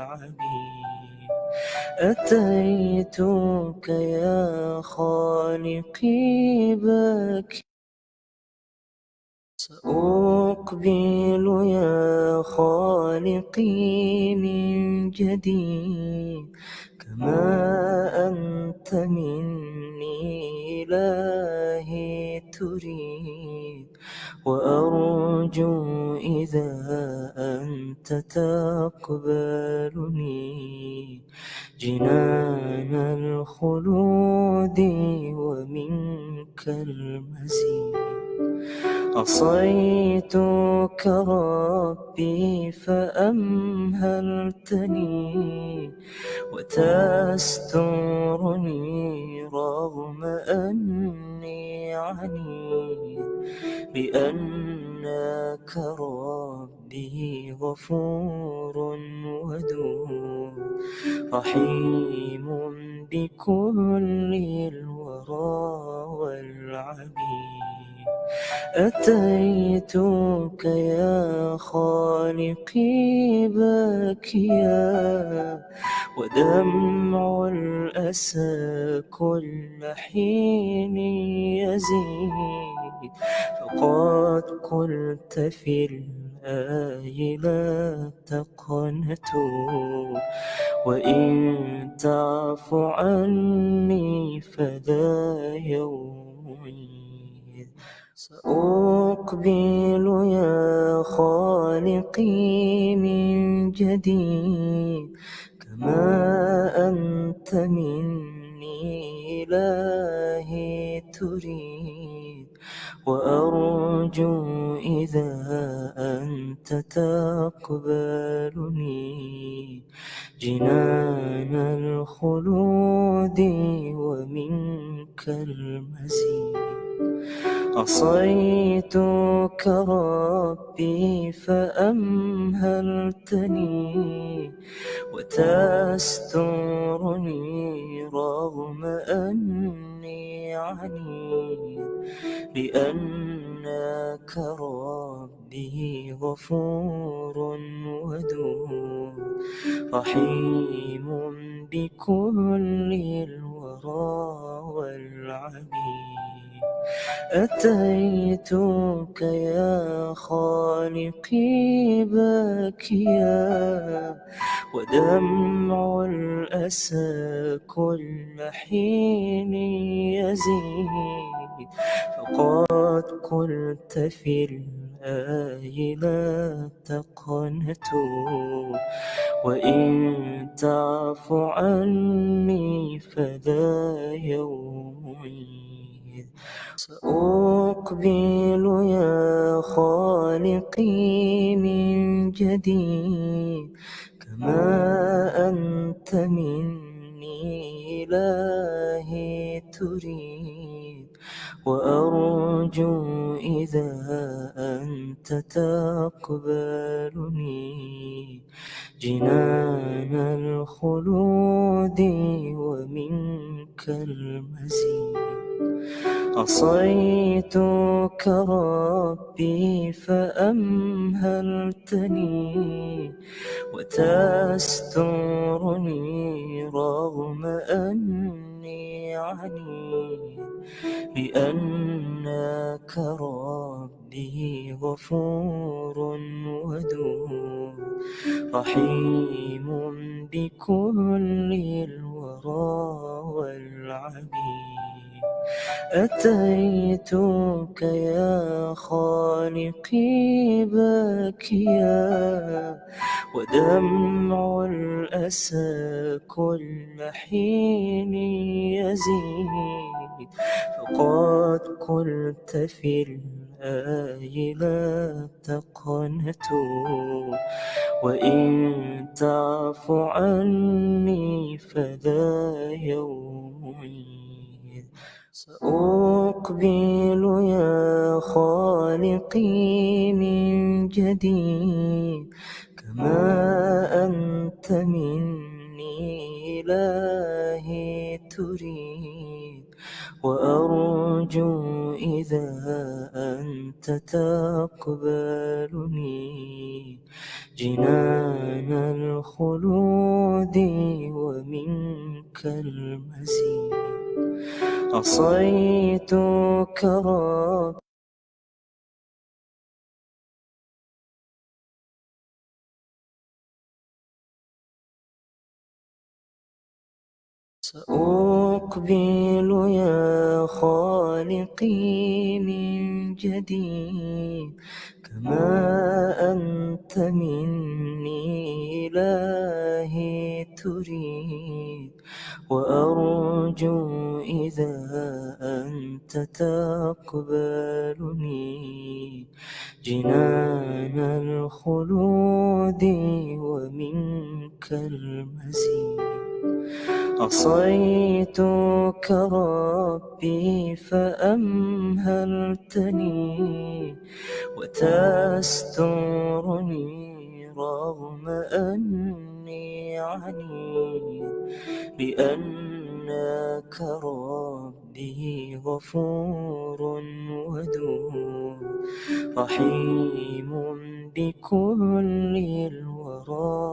والعبيد. أتيتك يا خالقي باكي، سأقبل يا خالقي من جديد، كما أنت مني إلهي تريد. وأرجو إذا أنت تقبلني جنان الخلود ومنك المزيد. عصيتك ربي فأمهلتني، وتسترني رغم أني عنيد، لأنك ربي غفور ودود، رحيم بكل الورى والعبيد. أتيتك يا خالقي باكيا، ودمع الأسى كل حين يزيد، فقد قلت في الآي لا تقنطوا، وإن تعف عني فذا يومي. سأقبل يا خالقي من جديد، كما أنت مني إلهي تريد. وأرجو إذا أنت تقبلني جنان الخلود ومنك المزيد. عصيتك ربي فأمهلتني، وتسترني رغم أني عنيد، لأنك ربي غفور ودود، رحيم بكل الورى والعبيد. أتيتك يا خالقي باكيا، ودمع الأسى كل حين يزيد، فقد قلت في الآي لا تقنطوا، وإن تعف عني فذا يومي. سأقبل يا خالقي من جديد، كما أنت مني إلهي تريد. وأرجو إذا أنت تقبلني جنان الخلود ومنك المزيد. عصيتك ربي فأمهلتني، وتسترني رغم أني عنيد، لأنك ربي غفور ودود، رحيم بكل الورى والعبيد. أتيتك يا خالقي باكيا، ودمع الأسى كل حين يزيد، فقد قلت في الآي لا تقنطوا، وإن تعف عني فذا يومي. سأقبل يا خالقي من جديد، كما أنت مني إلهي تريد. وأرجو إذا أنت تقبلني جنان الخلود المزيد. عصيتك ربي سأقبل يا خالقي من جديد، كما أنت مني إلهي تريد، وأرجو إذا أنت تقبلني جنان الخلود ومنك المزيد. عصيتك ربي فأمهلتني وتسترني رغم أني عنيد، لأنك ربي غفور ودود رحيم بكل الورى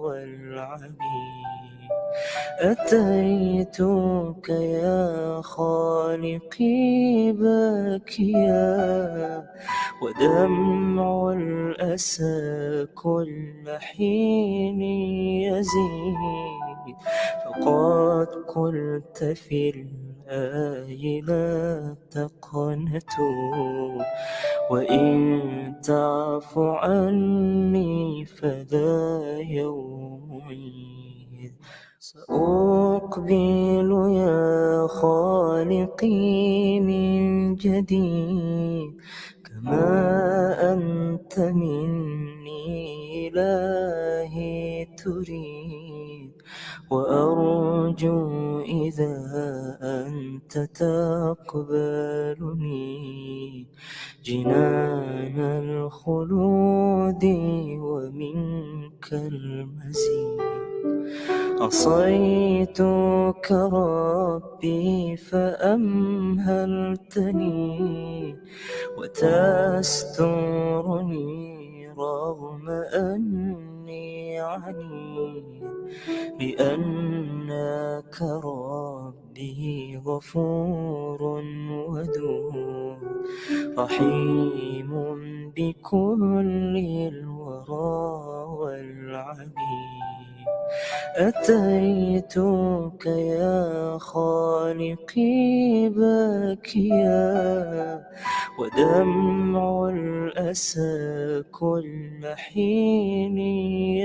والعبيد. أتيتك يا خالقي باكيا، ودمع الأسى كل حين يزيد، فقد قلت في الآي لا تقنطوا، وإن تعف عني فذا يوم عيد. سأقبل يا خالقي من جديد، كما أنت مني إلهي تريد، وأرجو إذا أنت تقبلني جنان الخلود ومنك المزيد. عصيتك ربي فأمهلتني وتسترني رغم أني عنيد، لأنك ربي غفور ودود رحيم بكل الورى والعبيد. أتيتك يا خالقي باكيا، ودمع الأسى كل حين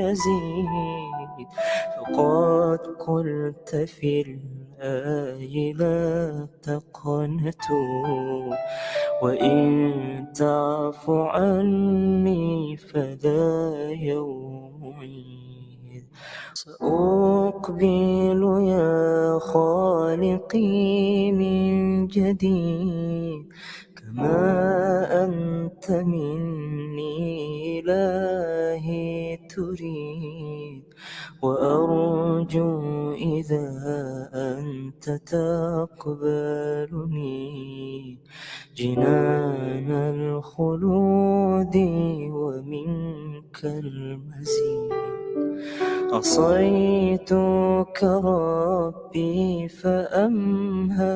يزيد، فقد قلت في الآي لا تقنطوا، وإن تعف عني فذا يوم عيد. سأقبل يا خالقي من جديد، كما أنت مني إلهي تريد، وأرجو إذا أنت تقبلني جنان الخلود ومنك المزيد. عصيتك ربي فأمهلتني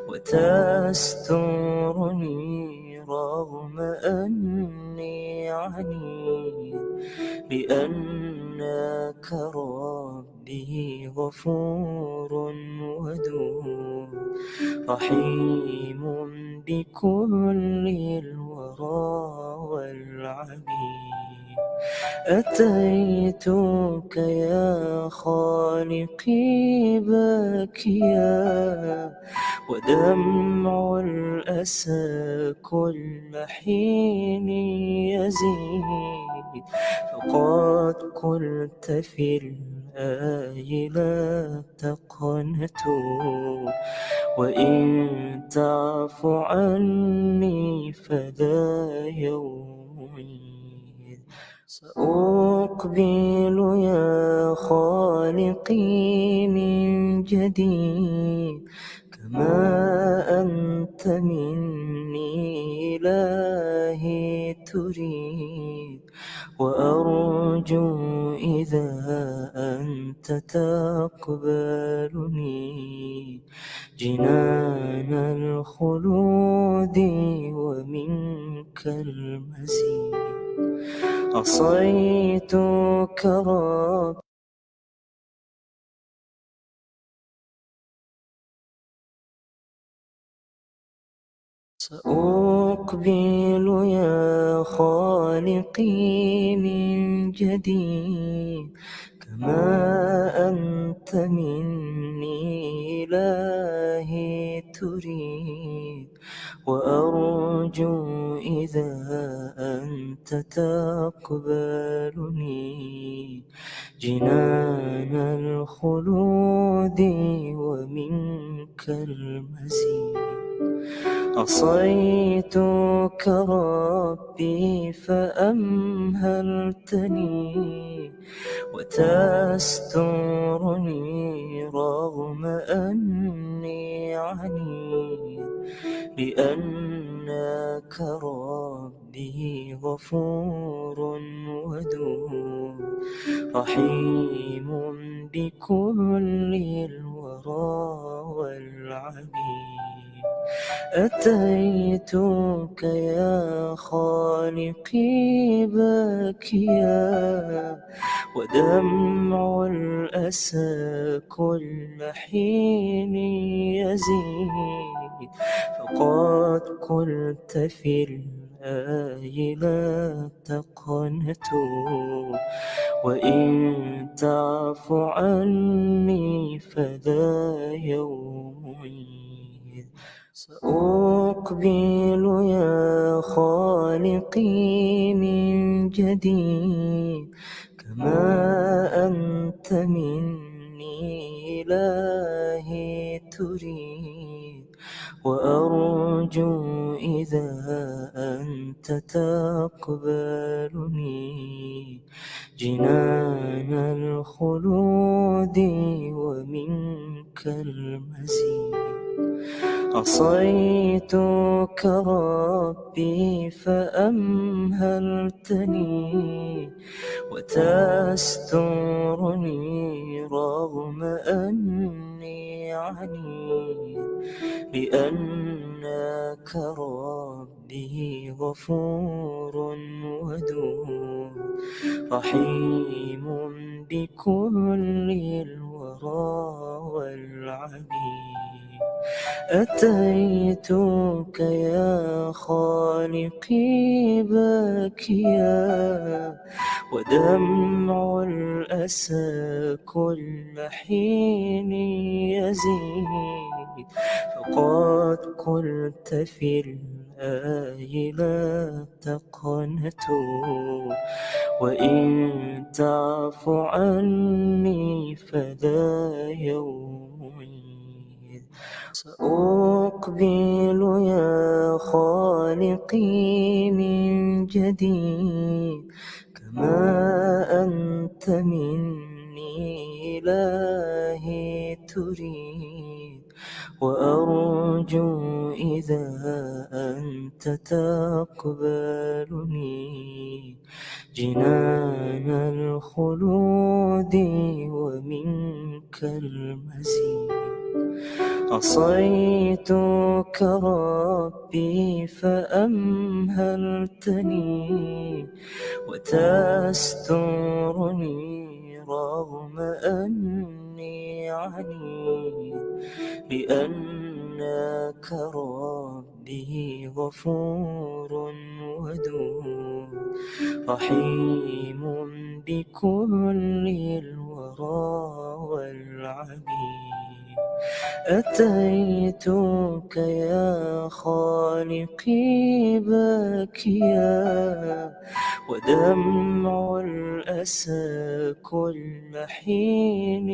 وتسترني رغم أني عنيد، لأنك ربي غفور ودود رحيم بكل الورى والعبيد. أتيتك يا خالقي باكيا، ودمع الأسى كل حين يزيد، فقد قلت في الآي لا تقنطوا، وإن تعف عني فذا يوم عيد. سأقبل يا خالقي من جديد، كما أنت مني إلهي تريد، وأرجو إذا أنت تقبلني جنان الخلود ومنك المزيد. عصيتك رب سأقبل يا خالقي من جديد كما أنت مني إلهي تريد. وأرجو إذا أنت تقبلني جنان الخلود ومنك المزيد. عصيتك ربي فأمهلتني وتسترني رغم أني عنيد لأنك ربي غفور ودود رحيم بكل الورى والعبيد. أتيتك يا خالقي باكيا ودمع الأسى كل حين يزيد. فقد قلت في الآي لا تقنطوا وإن تعف عني فذا يوم عيد. سأقبل يا خالقي من جديد كما أنت مني إلهي تريد. وأرجو إذا أنت تقبلني جنان الخلود ومنك المزيد. عصيتك ربي فأمهلتني وتسترني رغم أني عنيد لأنك ربي غفور ودود رحيم بكل الورى والعبيد. أتيتك يا خالقي باكيا ودمع الأسى كل حين يزيد. فقد قلت في الآي لا تقنطوا وإن تعف عني فذا يوم عيد. سأقبل يا خالقي من جديد كما أنت مني إلهي تريد. وأرجو إذا أنت تقبلني جنان الخلود ومنك المزيد. عصيتك ربي فأمهلتني وتسترني رغم أني عنيد لأنك ربي غفور ودود رحيم بكل الورى والعبيد. أتيتك يا خالقي باكيا ودمع الأسى كل حين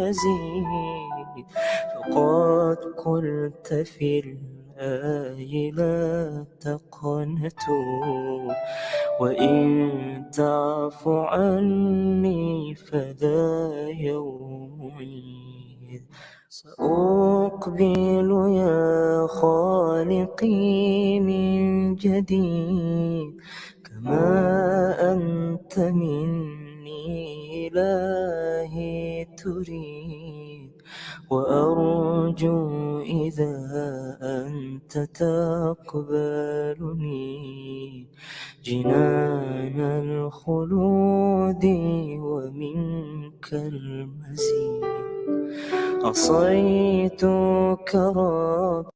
يزيد. فقد قلت في الآي لا تقنطوا وإن تعف عني فذا يوم عيد. سأقبل يا خالقي من جديد كما أنت مني إلهي تريد، وأرجو إذا أنت تقبلني جنان الخلود ومنك المزيد. عصيتك ربي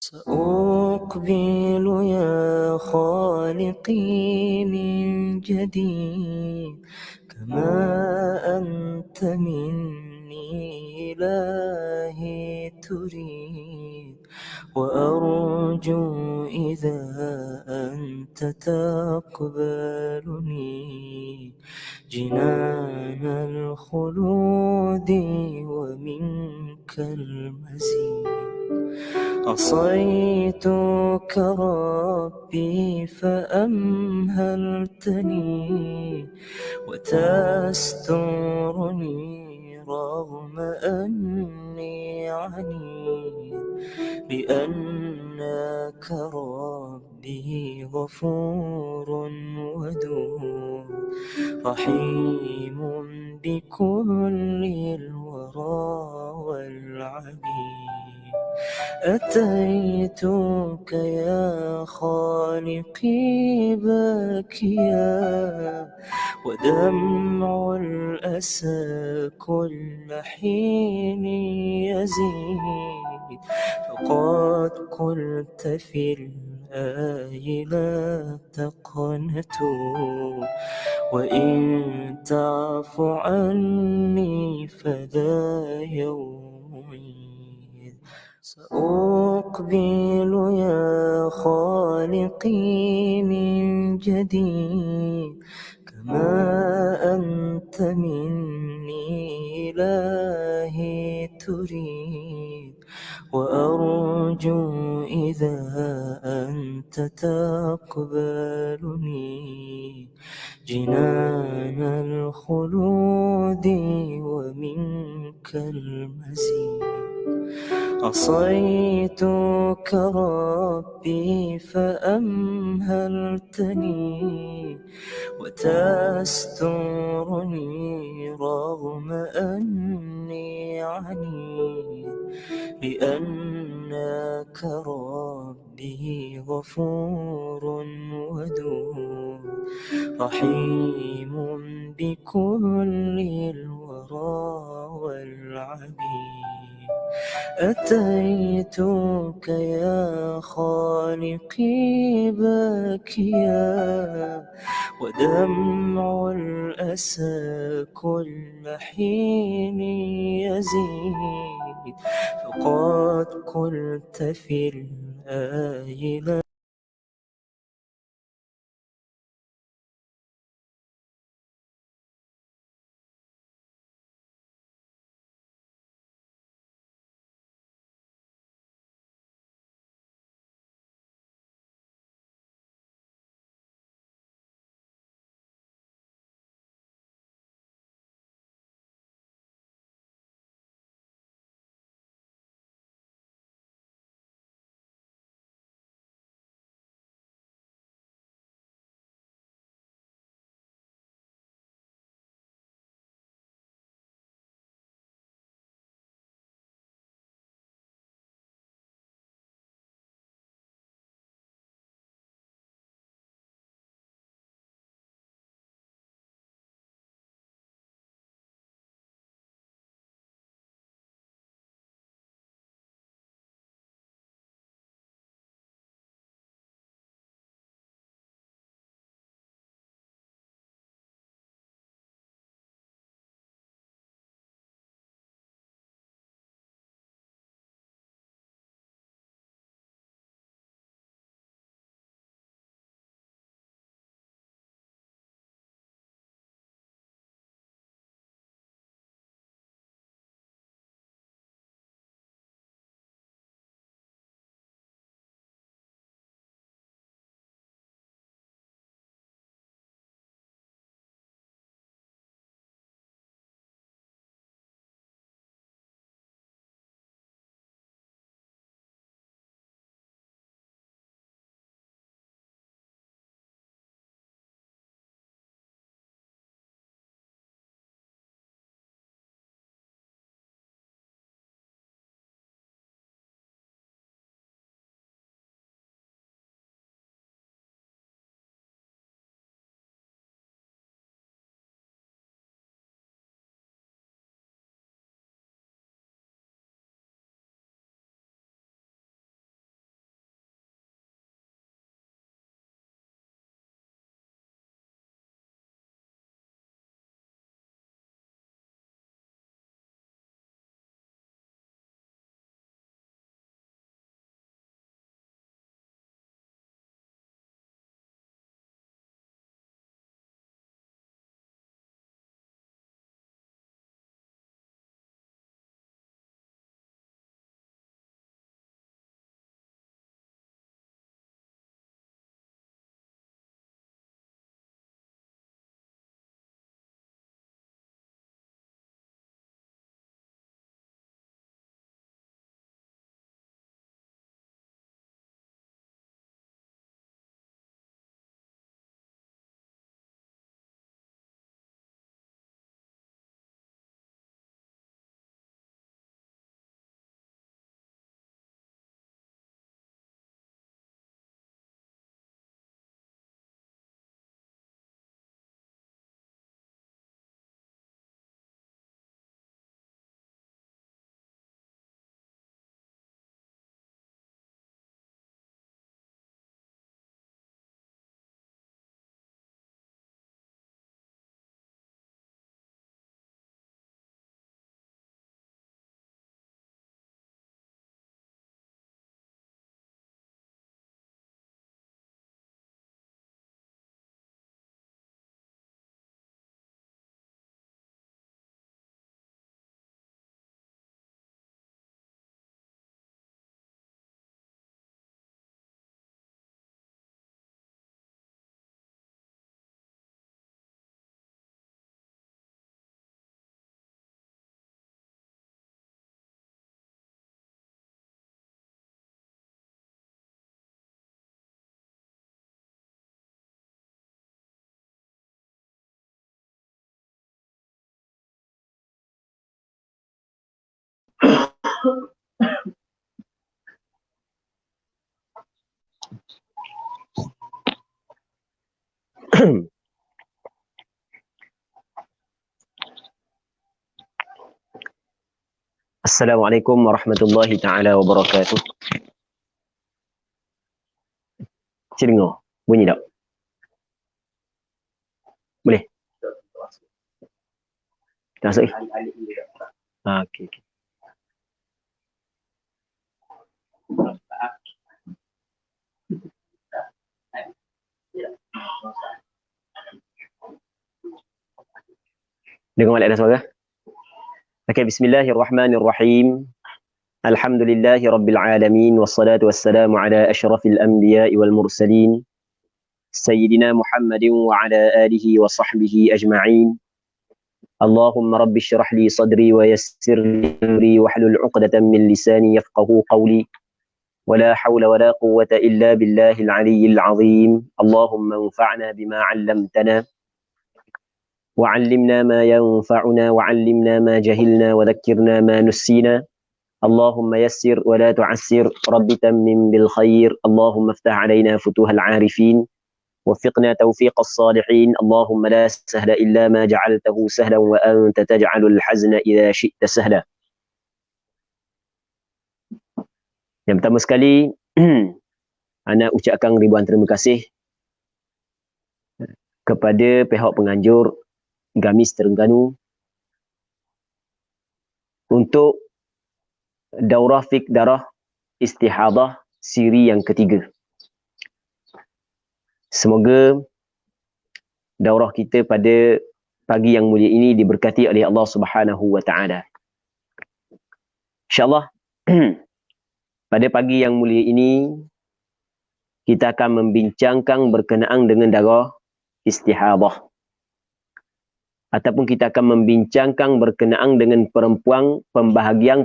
سأقبل يا خالقي من جديد، كما أنت مني إلهي تريد، وأرجو إذا أنت تقبلني جنان الخلود ومنك المزيد. عصيتك ربي فأمهلتني وتسترني رغم أني عنيد، لأنك ربي غفور ودود رحيم بكل الورى والعبيد. أتيتك يا خالقي باكيا، ودمع الأسى كل حين يزيد، فقد قلت في الآي لا تقنطوا، وإن تعف عني فذا يوم عيد. سأقبل يا خالقي من جديد، كما أنت مني إلهي تريد، وأرجو إذا أنت تقبلني جنان الخلود ومنك المزيد. عصيتك ربي فأمهلتني وتسترني رغم أني عنيد، لأنك ربي غفور ودود رحيم بكل الورى والعبيد. أتيتك يا خالقي باكيا، ودمع الأسى كل حين يزيد، فقد قلت في الآي لا Assalamualaikum warahmatullahi taala wabarakatuh. Cik dengar? Bunyi tak? Boleh? Tak masuk? Okey. Dengar balik ada suara? Okey, bismillahirrahmanirrahim. Alhamdulillahi rabbil alamin wassalatu wassalamu ala asyrafil anbiya'i wal mursalin sayyidina Muhammadin wa ala alihi wa sahbihi ajma'in. Allahumma rabbi syrah li sadri wa yassir li wahlul 'uqdatam min lisani yafqahu qawli. ولا حول ولا قوة إلا بالله العلي العظيم. اللهم انفعنا بما علمتنا وعلمنا ما ينفعنا وعلمنا ما جهلنا وذكرنا ما نسينا. اللهم يسر ولا تعسر، رب تمم بالخير. اللهم افتح علينا فتوح العارفين، وفقنا توفيق الصالحين. اللهم لا سهل إلا ما جعلته سهلا وأنت تجعل الحزن إذا شئت سهلا. Yang pertama sekali, ana ucapkan ribuan terima kasih kepada pihak penganjur Gamis Terengganu untuk daurah fiqh darah istihadah siri yang ketiga. Semoga daurah kita pada pagi yang mulia ini diberkati oleh Allah Subhanahu wa taala. Insya-Allah pada pagi yang mulia ini kita akan membincangkan berkenaan dengan darah istihadah. Ataupun kita akan membincangkan berkenaan dengan perempuan pembahagian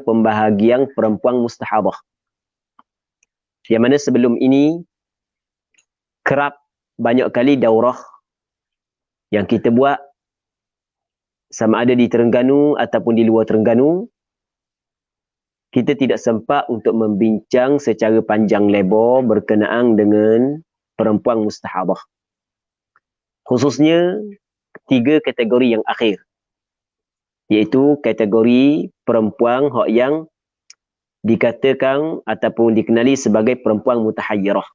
perempuan mustahadah. Yang mana sebelum ini kerap banyak kali daurah yang kita buat sama ada di Terengganu ataupun di luar Terengganu, kita tidak sempat untuk membincang secara panjang lebar berkenaan dengan perempuan mustahadah. Khususnya 3 kategori yang akhir, iaitu kategori perempuan yang dikatakan ataupun dikenali sebagai perempuan mutahayyirah.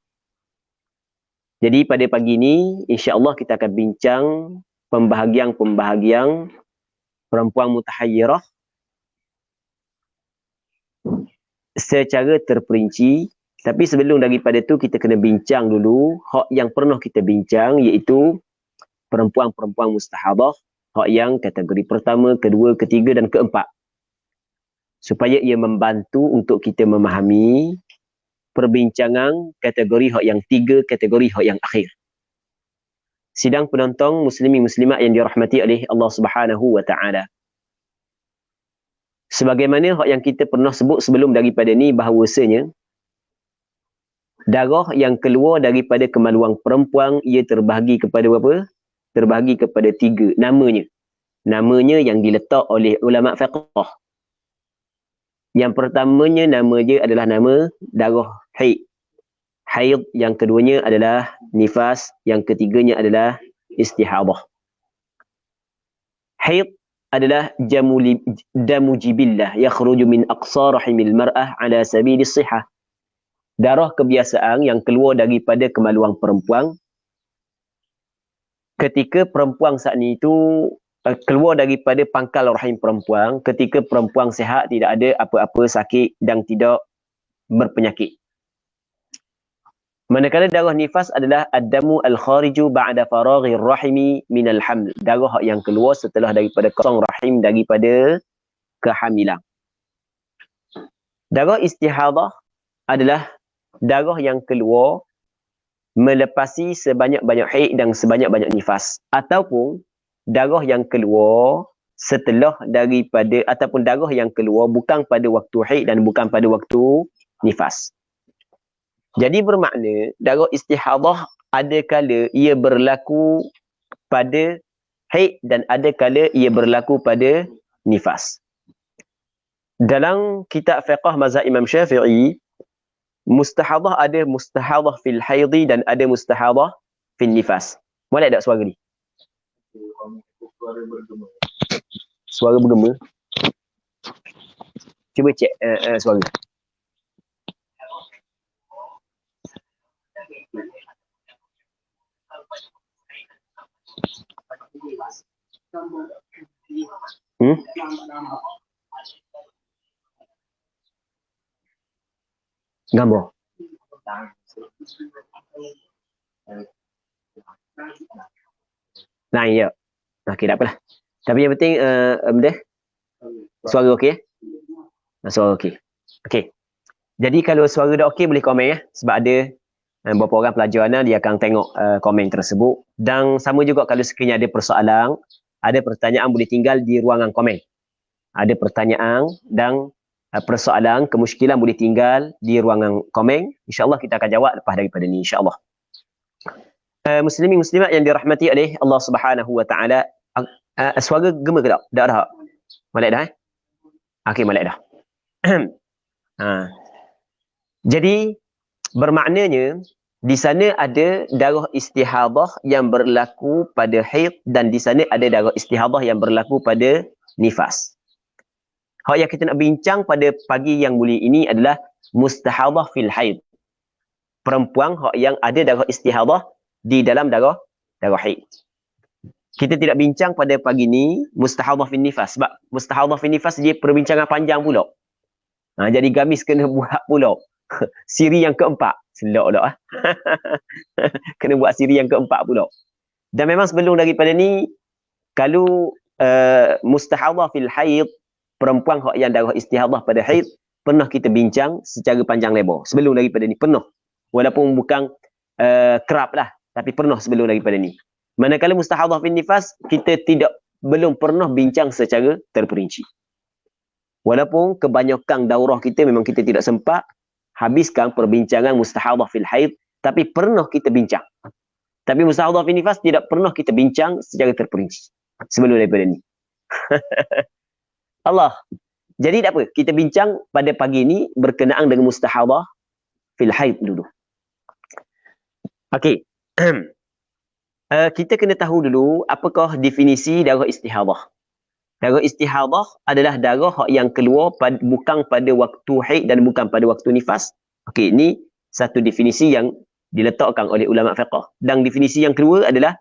Jadi pada pagi ini insya-Allah kita akan bincang pembahagian perempuan mutahayyirah secara terperinci. Tapi sebelum daripada tu kita kena bincang dulu hak yang pernah kita bincang, iaitu perempuan-perempuan mustahadah, hak yang kategori pertama, kedua, ketiga dan keempat, supaya ia membantu untuk kita memahami perbincangan kategori hak yang 3, kategori hak yang akhir. Sidang penonton muslimin muslimat yang dirahmati oleh Allah Subhanahu wa taala. Sebagaimana hak yang kita pernah sebut sebelum daripada ni, bahawasanya darah yang keluar daripada kemaluan perempuan ia terbahagi kepada berapa? Terbahagi kepada 3 namanya. Namanya yang diletak oleh ulama fiqh. Yang pertamanya nama dia adalah nama darah haid. Haid, yang keduanya adalah nifas, yang ketiganya adalah istihadah. Haid adalah damu jibillah yakhruju min aqsa rahimil mar'ah ala sabilis sihah. Darah kebiasaan yang keluar daripada kemaluan perempuan ketika perempuan saat ni itu keluar daripada pangkal rahim perempuan ketika perempuan sihat, tidak ada apa-apa sakit dan tidak berpenyakit. Manakala darah nifas adalah ad-damu al-khariju ba'da faraghir rahimi min al-haml. Darah yang keluar setelah daripada kosong rahim daripada kehamilan. Darah istihadah adalah darah yang keluar melepasi sebanyak-banyak haid dan sebanyak-banyak nifas, ataupun darah yang keluar setelah daripada, ataupun darah yang keluar bukan pada waktu haid dan bukan pada waktu nifas. Jadi bermakna darah istihadah ada kala ia berlaku pada haid dan ada kala ia berlaku pada nifas. dalam kitab fiqh mazhab Imam Syafi'i, mustahadah ada mustahadah fil haidhi dan ada mustahadah fil nifas. Boleh tak suara ni? Suara bergema. Cuba cek suara. Gambar. Nah, ya. Okey, tak apalah. Tapi yang penting benda suara okey. Suara okey. Okey. Jadi kalau suara dah okey boleh komen ya. Sebab ada beberapa orang pelajar dia akan tengok komen tersebut. Dan sama juga kalau sekiranya ada persoalan, ada pertanyaan boleh tinggal di ruangan komen. Ada pertanyaan dan persoalan, kemusykilan boleh tinggal di ruangan komen. InsyaAllah kita akan jawab lepas daripada ni insyaAllah. Muslimin muslimat yang dirahmati oleh Allah Subhanahu wa taala, suara gema ke tak? Dah dah. Molek dah Okey, molek dah. Jadi bermaknanya di sana ada darah istihadah yang berlaku pada haid dan di sana ada darah istihadah yang berlaku pada nifas. Hak yang kita nak bincang pada pagi yang mulia ini adalah mustahadah fil haid. Perempuan hak yang ada darah istihadah di dalam darah haid. Kita tidak bincang pada pagi ni mustahadah fil nifas sebab mustahadah fil nifas dia perbincangan panjang pula. Jadi gamis kena buat pula. Siri yang keempat. Selok pula. Kena buat siri yang keempat pula. Dan memang sebelum daripada ni, kalau mustahadah fil haid, perempuan yang darah istihadah pada haid, pernah kita bincang secara panjang lebar. Sebelum daripada ni, pernah. Walaupun bukan kerap lah. Tapi pernah sebelum daripada ni. Manakala mustahadah fil nifas, kita belum pernah bincang secara terperinci. Walaupun kebanyakan daurah kita memang kita tidak sempat habiskan perbincangan mustahadah fil haid, tapi pernah kita bincang. Tapi mustahadah fil nifas tidak pernah kita bincang secara terperinci sebelum daripada ni. Allah. Jadi tak apa, kita bincang pada pagi ni berkenaan dengan mustahadah fil haid dulu. Okey. Kita kena tahu dulu apakah definisi darah istihadah. Darah istihadah adalah darah yang keluar bukan pada waktu haid dan bukan pada waktu nifas. Okey, ini satu definisi yang diletakkan oleh ulama fiqh. Dan definisi yang kedua adalah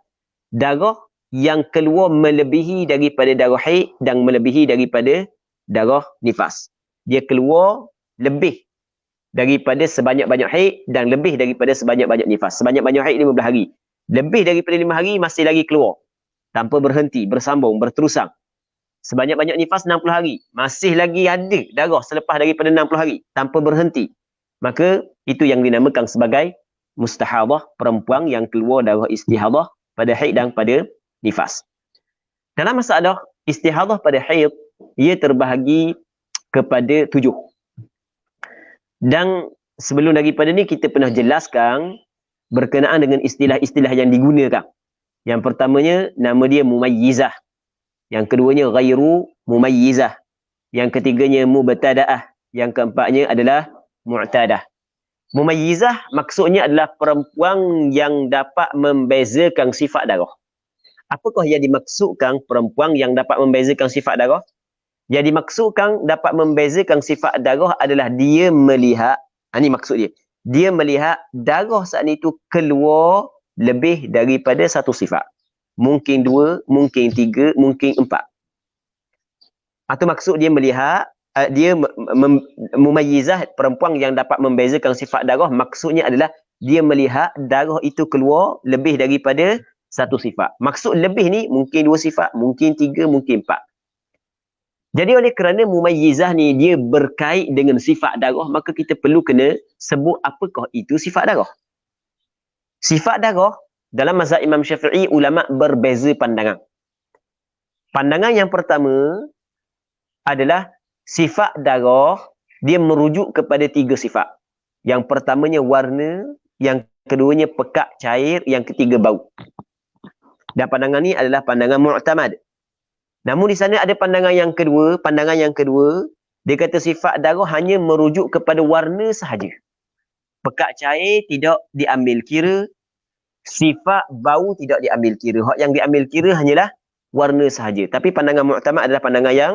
darah yang keluar melebihi daripada darah haid dan melebihi daripada darah nifas. Dia keluar lebih daripada sebanyak-banyak haid dan lebih daripada sebanyak-banyak nifas. Sebanyak-banyak haid 15 hari. Lebih daripada 5 hari masih lagi keluar. Tanpa berhenti, bersambung, berterusang. Sebanyak-banyak nifas 60 hari. Masih lagi ada darah selepas daripada 60 hari. Tanpa berhenti. Maka itu yang dinamakan sebagai mustahadah, perempuan yang keluar darah istihadah pada haid dan pada nifas. Dalam masalah istihadah pada haid, ia terbahagi kepada 7. Dan sebelum daripada ni kita pernah jelaskan berkenaan dengan istilah-istilah yang digunakan. Yang pertamanya nama dia mumayyizah. Yang keduanya ghairu mumayyizah. Yang ketiganya mubtada'ah. Yang keempatnya adalah mu'tadah. Mumayyizah maksudnya adalah perempuan yang dapat membezakan sifat darah. Apakah yang dimaksudkan perempuan yang dapat membezakan sifat darah? Yang dimaksudkan dapat membezakan sifat darah adalah dia melihat, ini maksud dia. Dia melihat darah saat itu keluar lebih daripada satu sifat. Mungkin 2, mungkin 3, mungkin 4. Atau maksud dia melihat, dia mumayyizah, perempuan yang dapat membezakan sifat darah, maksudnya adalah dia melihat darah itu keluar lebih daripada satu sifat. Maksud lebih ni mungkin 2 sifat, mungkin 3, mungkin 4. Jadi oleh kerana mumayyizah ni dia berkait dengan sifat darah, maka kita perlu kena sebut apakah itu sifat darah. Sifat darah dalam mazhab Imam Syafi'i, ulama berbeza pandangan. Pandangan yang pertama adalah sifat darah dia merujuk kepada 3 sifat. Yang pertamanya warna, yang keduanya pekat cair, yang ketiga bau. Dan pandangan ni adalah pandangan mu'tamad. Namun di sana ada pandangan yang kedua Dia kata sifat darah hanya merujuk kepada warna sahaja. Pekat cair tidak diambil kira, sifat bau tidak diambil kira. Hak yang diambil kira hanyalah warna sahaja. Tapi pandangan mu'tamad adalah pandangan yang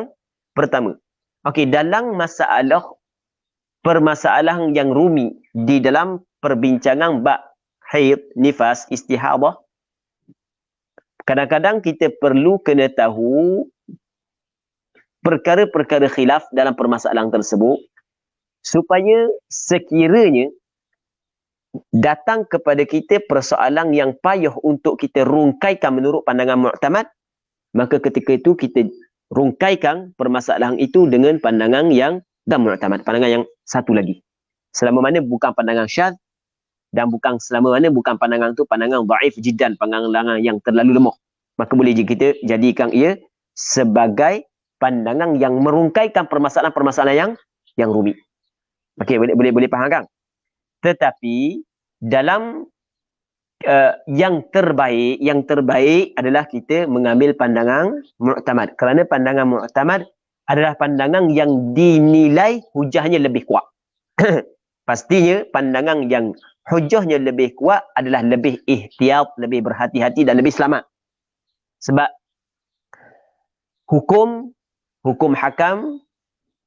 pertama. Okey, dalam masalah permasalahan yang rumit di dalam perbincangan bab haid, nifas, istihadah, kadang-kadang kita perlu kena tahu perkara-perkara khilaf dalam permasalahan tersebut supaya sekiranya datang kepada kita persoalan yang payah untuk kita rungkaikan menurut pandangan mu'tamad, maka ketika itu kita rungkaikan permasalahan itu dengan pandangan yang dan mu'tamad, pandangan yang satu lagi. Selama mana bukan pandangan syadz dan selama mana bukan pandangan tu pandangan dhaif jiddan, pandangan yang terlalu lemah, maka boleh kita jadikan ia sebagai pandangan yang merungkaikan permasalahan-permasalahan yang rumit. Okey, boleh faham kan? Tetapi dalam yang terbaik adalah kita mengambil pandangan mu'tamad. Kerana pandangan mu'tamad adalah pandangan yang dinilai hujahnya lebih kuat. Pastinya pandangan yang hujahnya lebih kuat adalah lebih ihtiyat, lebih berhati-hati dan lebih selamat. Sebab hukum hakam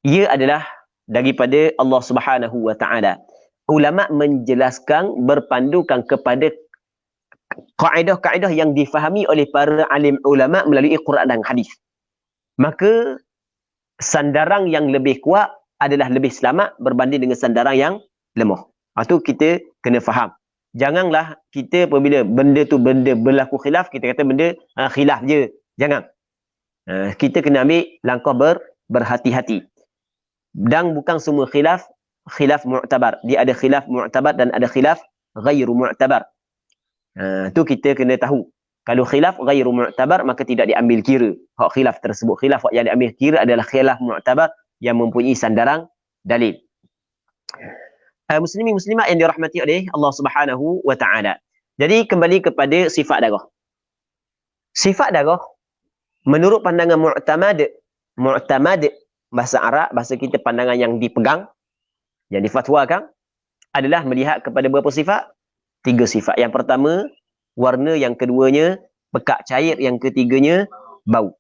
ia adalah daripada Allah Subhanahu wa taala. Ulama menjelaskan berpandukan kepada kaedah-kaedah yang difahami oleh para alim ulama melalui Quran dan hadis. Maka sandaran yang lebih kuat adalah lebih selamat berbanding dengan sandaran yang lemah. Itu kita kena faham. Janganlah kita apabila benda berlaku khilaf, kita kata benda khilaf je. Jangan. Kita kena ambil langkah berhati-hati. Dan bukan semua khilaf mu'tabar. Dia ada khilaf mu'tabar dan ada khilaf ghairu mu'tabar. Tu kita kena tahu. Kalau khilaf ghairu mu'tabar, maka tidak diambil kira hak khilaf tersebut. Khilaf yang diambil kira adalah khilaf mu'tabar yang mempunyai sandaran dalil. Muslimin muslimat yang dirahmati oleh Allah Subhanahu wa taala. Jadi kembali kepada sifat darah. Sifat darah menurut pandangan mu'tamad bahasa Arab, bahasa kita pandangan yang dipegang, yang difatwakan adalah melihat kepada berapa sifat? 3 sifat. Yang pertama, warna. Yang keduanya, pekat cair. Yang ketiganya, bau.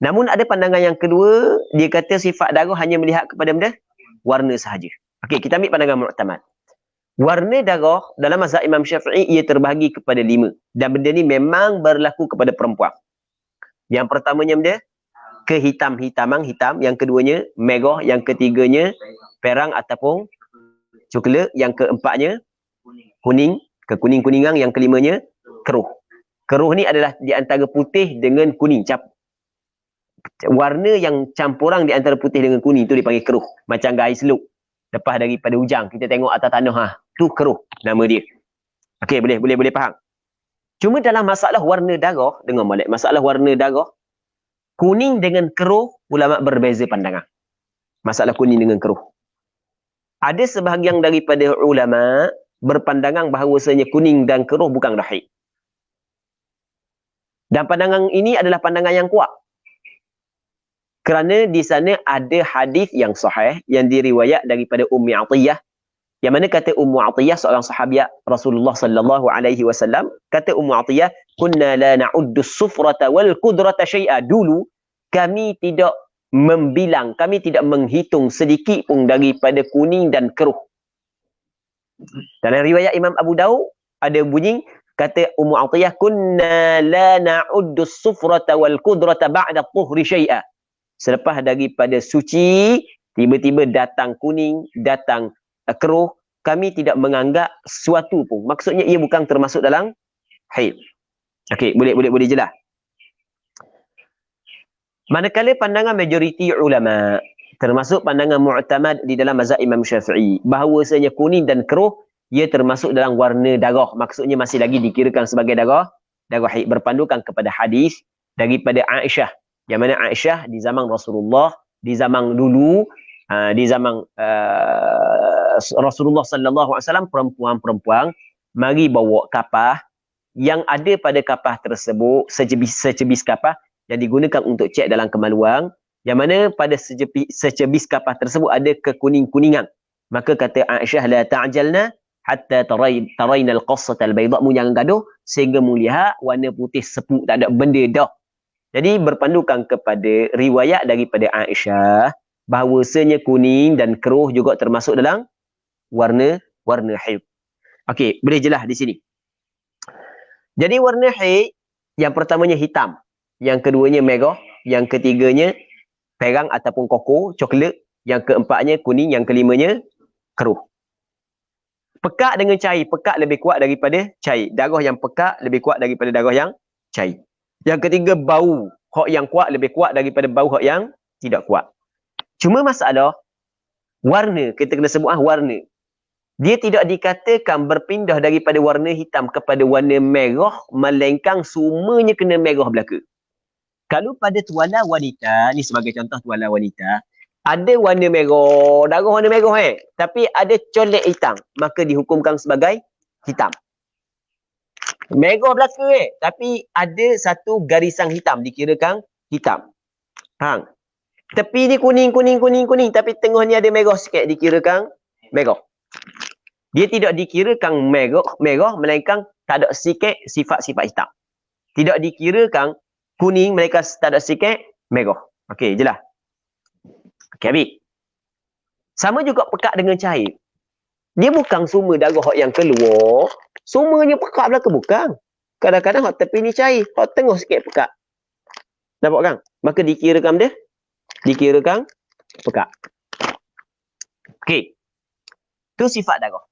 Namun ada pandangan yang kedua, dia kata sifat darah hanya melihat kepada benda warna sahaja. Okey, kita ambil pandangan mu'tamad. Warna darah dalam mazhab Imam Syafi'i ia terbahagi kepada 5. Dan benda ni memang berlaku kepada perempuan. Yang pertamanya benda kehitam-hitaman, hitam. Yang keduanya merah. Yang ketiganya perang ataupun coklat. Yang keempatnya kuning, kekuning-kuningan. Yang kelimanya keruh. Keruh ni adalah di antara putih dengan kuning. Warna yang campuran di antara putih dengan kuning tu dipanggil keruh. Macam air seluk. Lepas daripada hujang, kita tengok atas tanah, tu keruh nama dia. Okey, boleh faham. Cuma dalam masalah warna darah, dengar molek, masalah warna darah, kuning dengan keruh, ulama berbeza pandangan. Masalah kuning dengan keruh. Ada sebahagian daripada ulama berpandangan bahawasanya kuning dan keruh bukan haid. Dan pandangan ini adalah pandangan yang kuat. Kerana di sana ada hadis yang sahih yang diriwayat daripada Ummi Atiyah, yang mana kata Ummu Atiyah seorang sahabiat Rasulullah sallallahu alaihi wasallam, kata Ummu Atiyah, kunna la na'uddu as-sufrata wal qudrata syai'a. Dulu kami tidak membilang, kami tidak menghitung sedikit pun daripada kuning dan keruh. Dalam riwayat Imam Abu Daud ada bunyi kata Ummu Atiyah, kunna la na'uddu as-sufrata wal qudrata ba'da at-tuhri syai'a. Selepas daripada suci, tiba-tiba datang kuning, datang keruh, kami tidak menganggap sesuatu pun. Maksudnya ia bukan termasuk dalam haid. Okey, boleh jelas. Manakala pandangan majoriti ulama, termasuk pandangan mu'tamad di dalam mazhab Imam Syafi'i, bahawasanya kuning dan keruh ia termasuk dalam warna darah. Maksudnya masih lagi dikirakan sebagai darah haid, berpandukan kepada hadis daripada Aisyah. Yang mana Aisyah di zaman Rasulullah, di zaman dulu, di zaman Rasulullah sallallahu alaihi wasallam, perempuan-perempuan mari bawa kapah, yang ada pada kapah tersebut secebis kapah yang digunakan untuk cek dalam kemaluan, Yang mana pada secebis kapal tersebut ada kekuning-kuningan. Maka kata Aisyah, la ta'jalna hatta tarayna al-qassata al-bayda, mu jangan gaduh sehingga mu lihat warna putih sepuk, tak ada benda dah. Jadi berpandukan kepada riwayat daripada Aisyah bahawasanya kuning dan keruh juga termasuk dalam warna haid. Okey, boleh jelas di sini. Jadi warna haid yang pertamanya hitam, yang keduanya merah, yang ketiganya perang ataupun koko, coklat, yang keempatnya kuning, yang kelimanya keruh. Pekat dengan cair, pekat lebih kuat daripada cair. Darah yang pekat lebih kuat daripada darah yang cair. Yang ketiga, bau. Hak yang kuat lebih kuat daripada bau hak yang tidak kuat. Cuma masalah, warna, kita kena sebut warna. Dia tidak dikatakan berpindah daripada warna hitam kepada warna merah, melainkan semuanya kena merah belaka. Kalau pada tuala wanita, ni sebagai contoh tuala wanita, ada warna merah, darah warna merah tapi ada colek hitam, maka dihukumkan sebagai hitam. Merah belaka tapi ada satu garisan hitam, dikirakan hitam. Faham? Tepi ni kuning, tapi tengah ni ada merah sikit, dikirakan merah. Dia tidak dikirakan merah, melainkan tak ada sikit sifat-sifat hitam. Tidak dikirakan kuning, melainkan tak ada sikit merah. Okey, jelas. Okey, habis. Sama juga pekat dengan cair. Dia bukan semua darah yang keluar, semuanya pekat belaka, bukan. Kadang-kadang hak tepi ni cair, hak tengah sikit pekat. Nampak kan? Maka dikirakan dia? Dikirakan pekat. Okey. Itu sifat darah.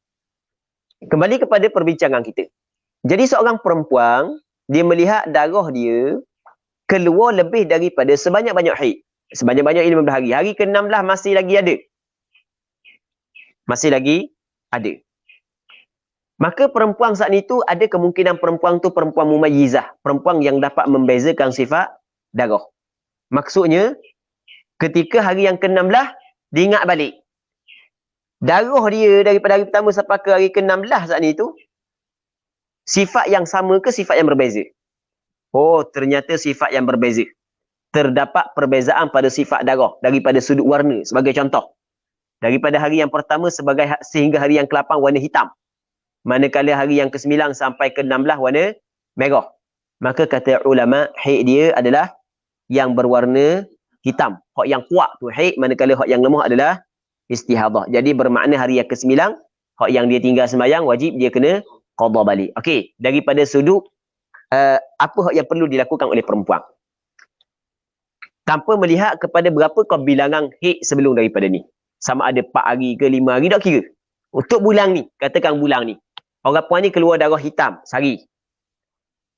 Kembali kepada perbincangan kita. Jadi seorang perempuan, dia melihat darah dia keluar lebih daripada sebanyak-banyak haid. Sebanyak-banyak 15 hari. Hari ke-16 masih lagi ada. Masih lagi ada. Maka perempuan saat itu ada kemungkinan perempuan tu perempuan mumayyizah. Perempuan yang dapat membezakan sifat darah. Maksudnya, ketika hari yang ke-16, dia ingat balik. Darah dia daripada hari pertama sampai ke hari ke-16 saat ni tu, sifat yang sama ke sifat yang berbeza? Oh, ternyata sifat yang berbeza. Terdapat perbezaan pada sifat darah daripada sudut warna. Sebagai contoh, daripada hari yang pertama sehingga hari yang ke-8 warna hitam. Manakala hari yang ke-9 sampai ke-16 warna merah. Maka kata ulama, haid dia adalah yang berwarna hitam. Hak yang kuat tu haid, manakala hak yang lemah adalah istihadah. Jadi bermakna hari yang ke-9, hak yang dia tinggal sembahyang, wajib dia kena qada balik. Okey, daripada sudut apa hak yang perlu dilakukan oleh perempuan. Tanpa melihat kepada berapa bilangan haid sebelum daripada ni. Sama ada 4 hari ke 5 hari, tak kira. Untuk bulan ni, katakan bulan ni. Orang puan ni keluar darah hitam sehari.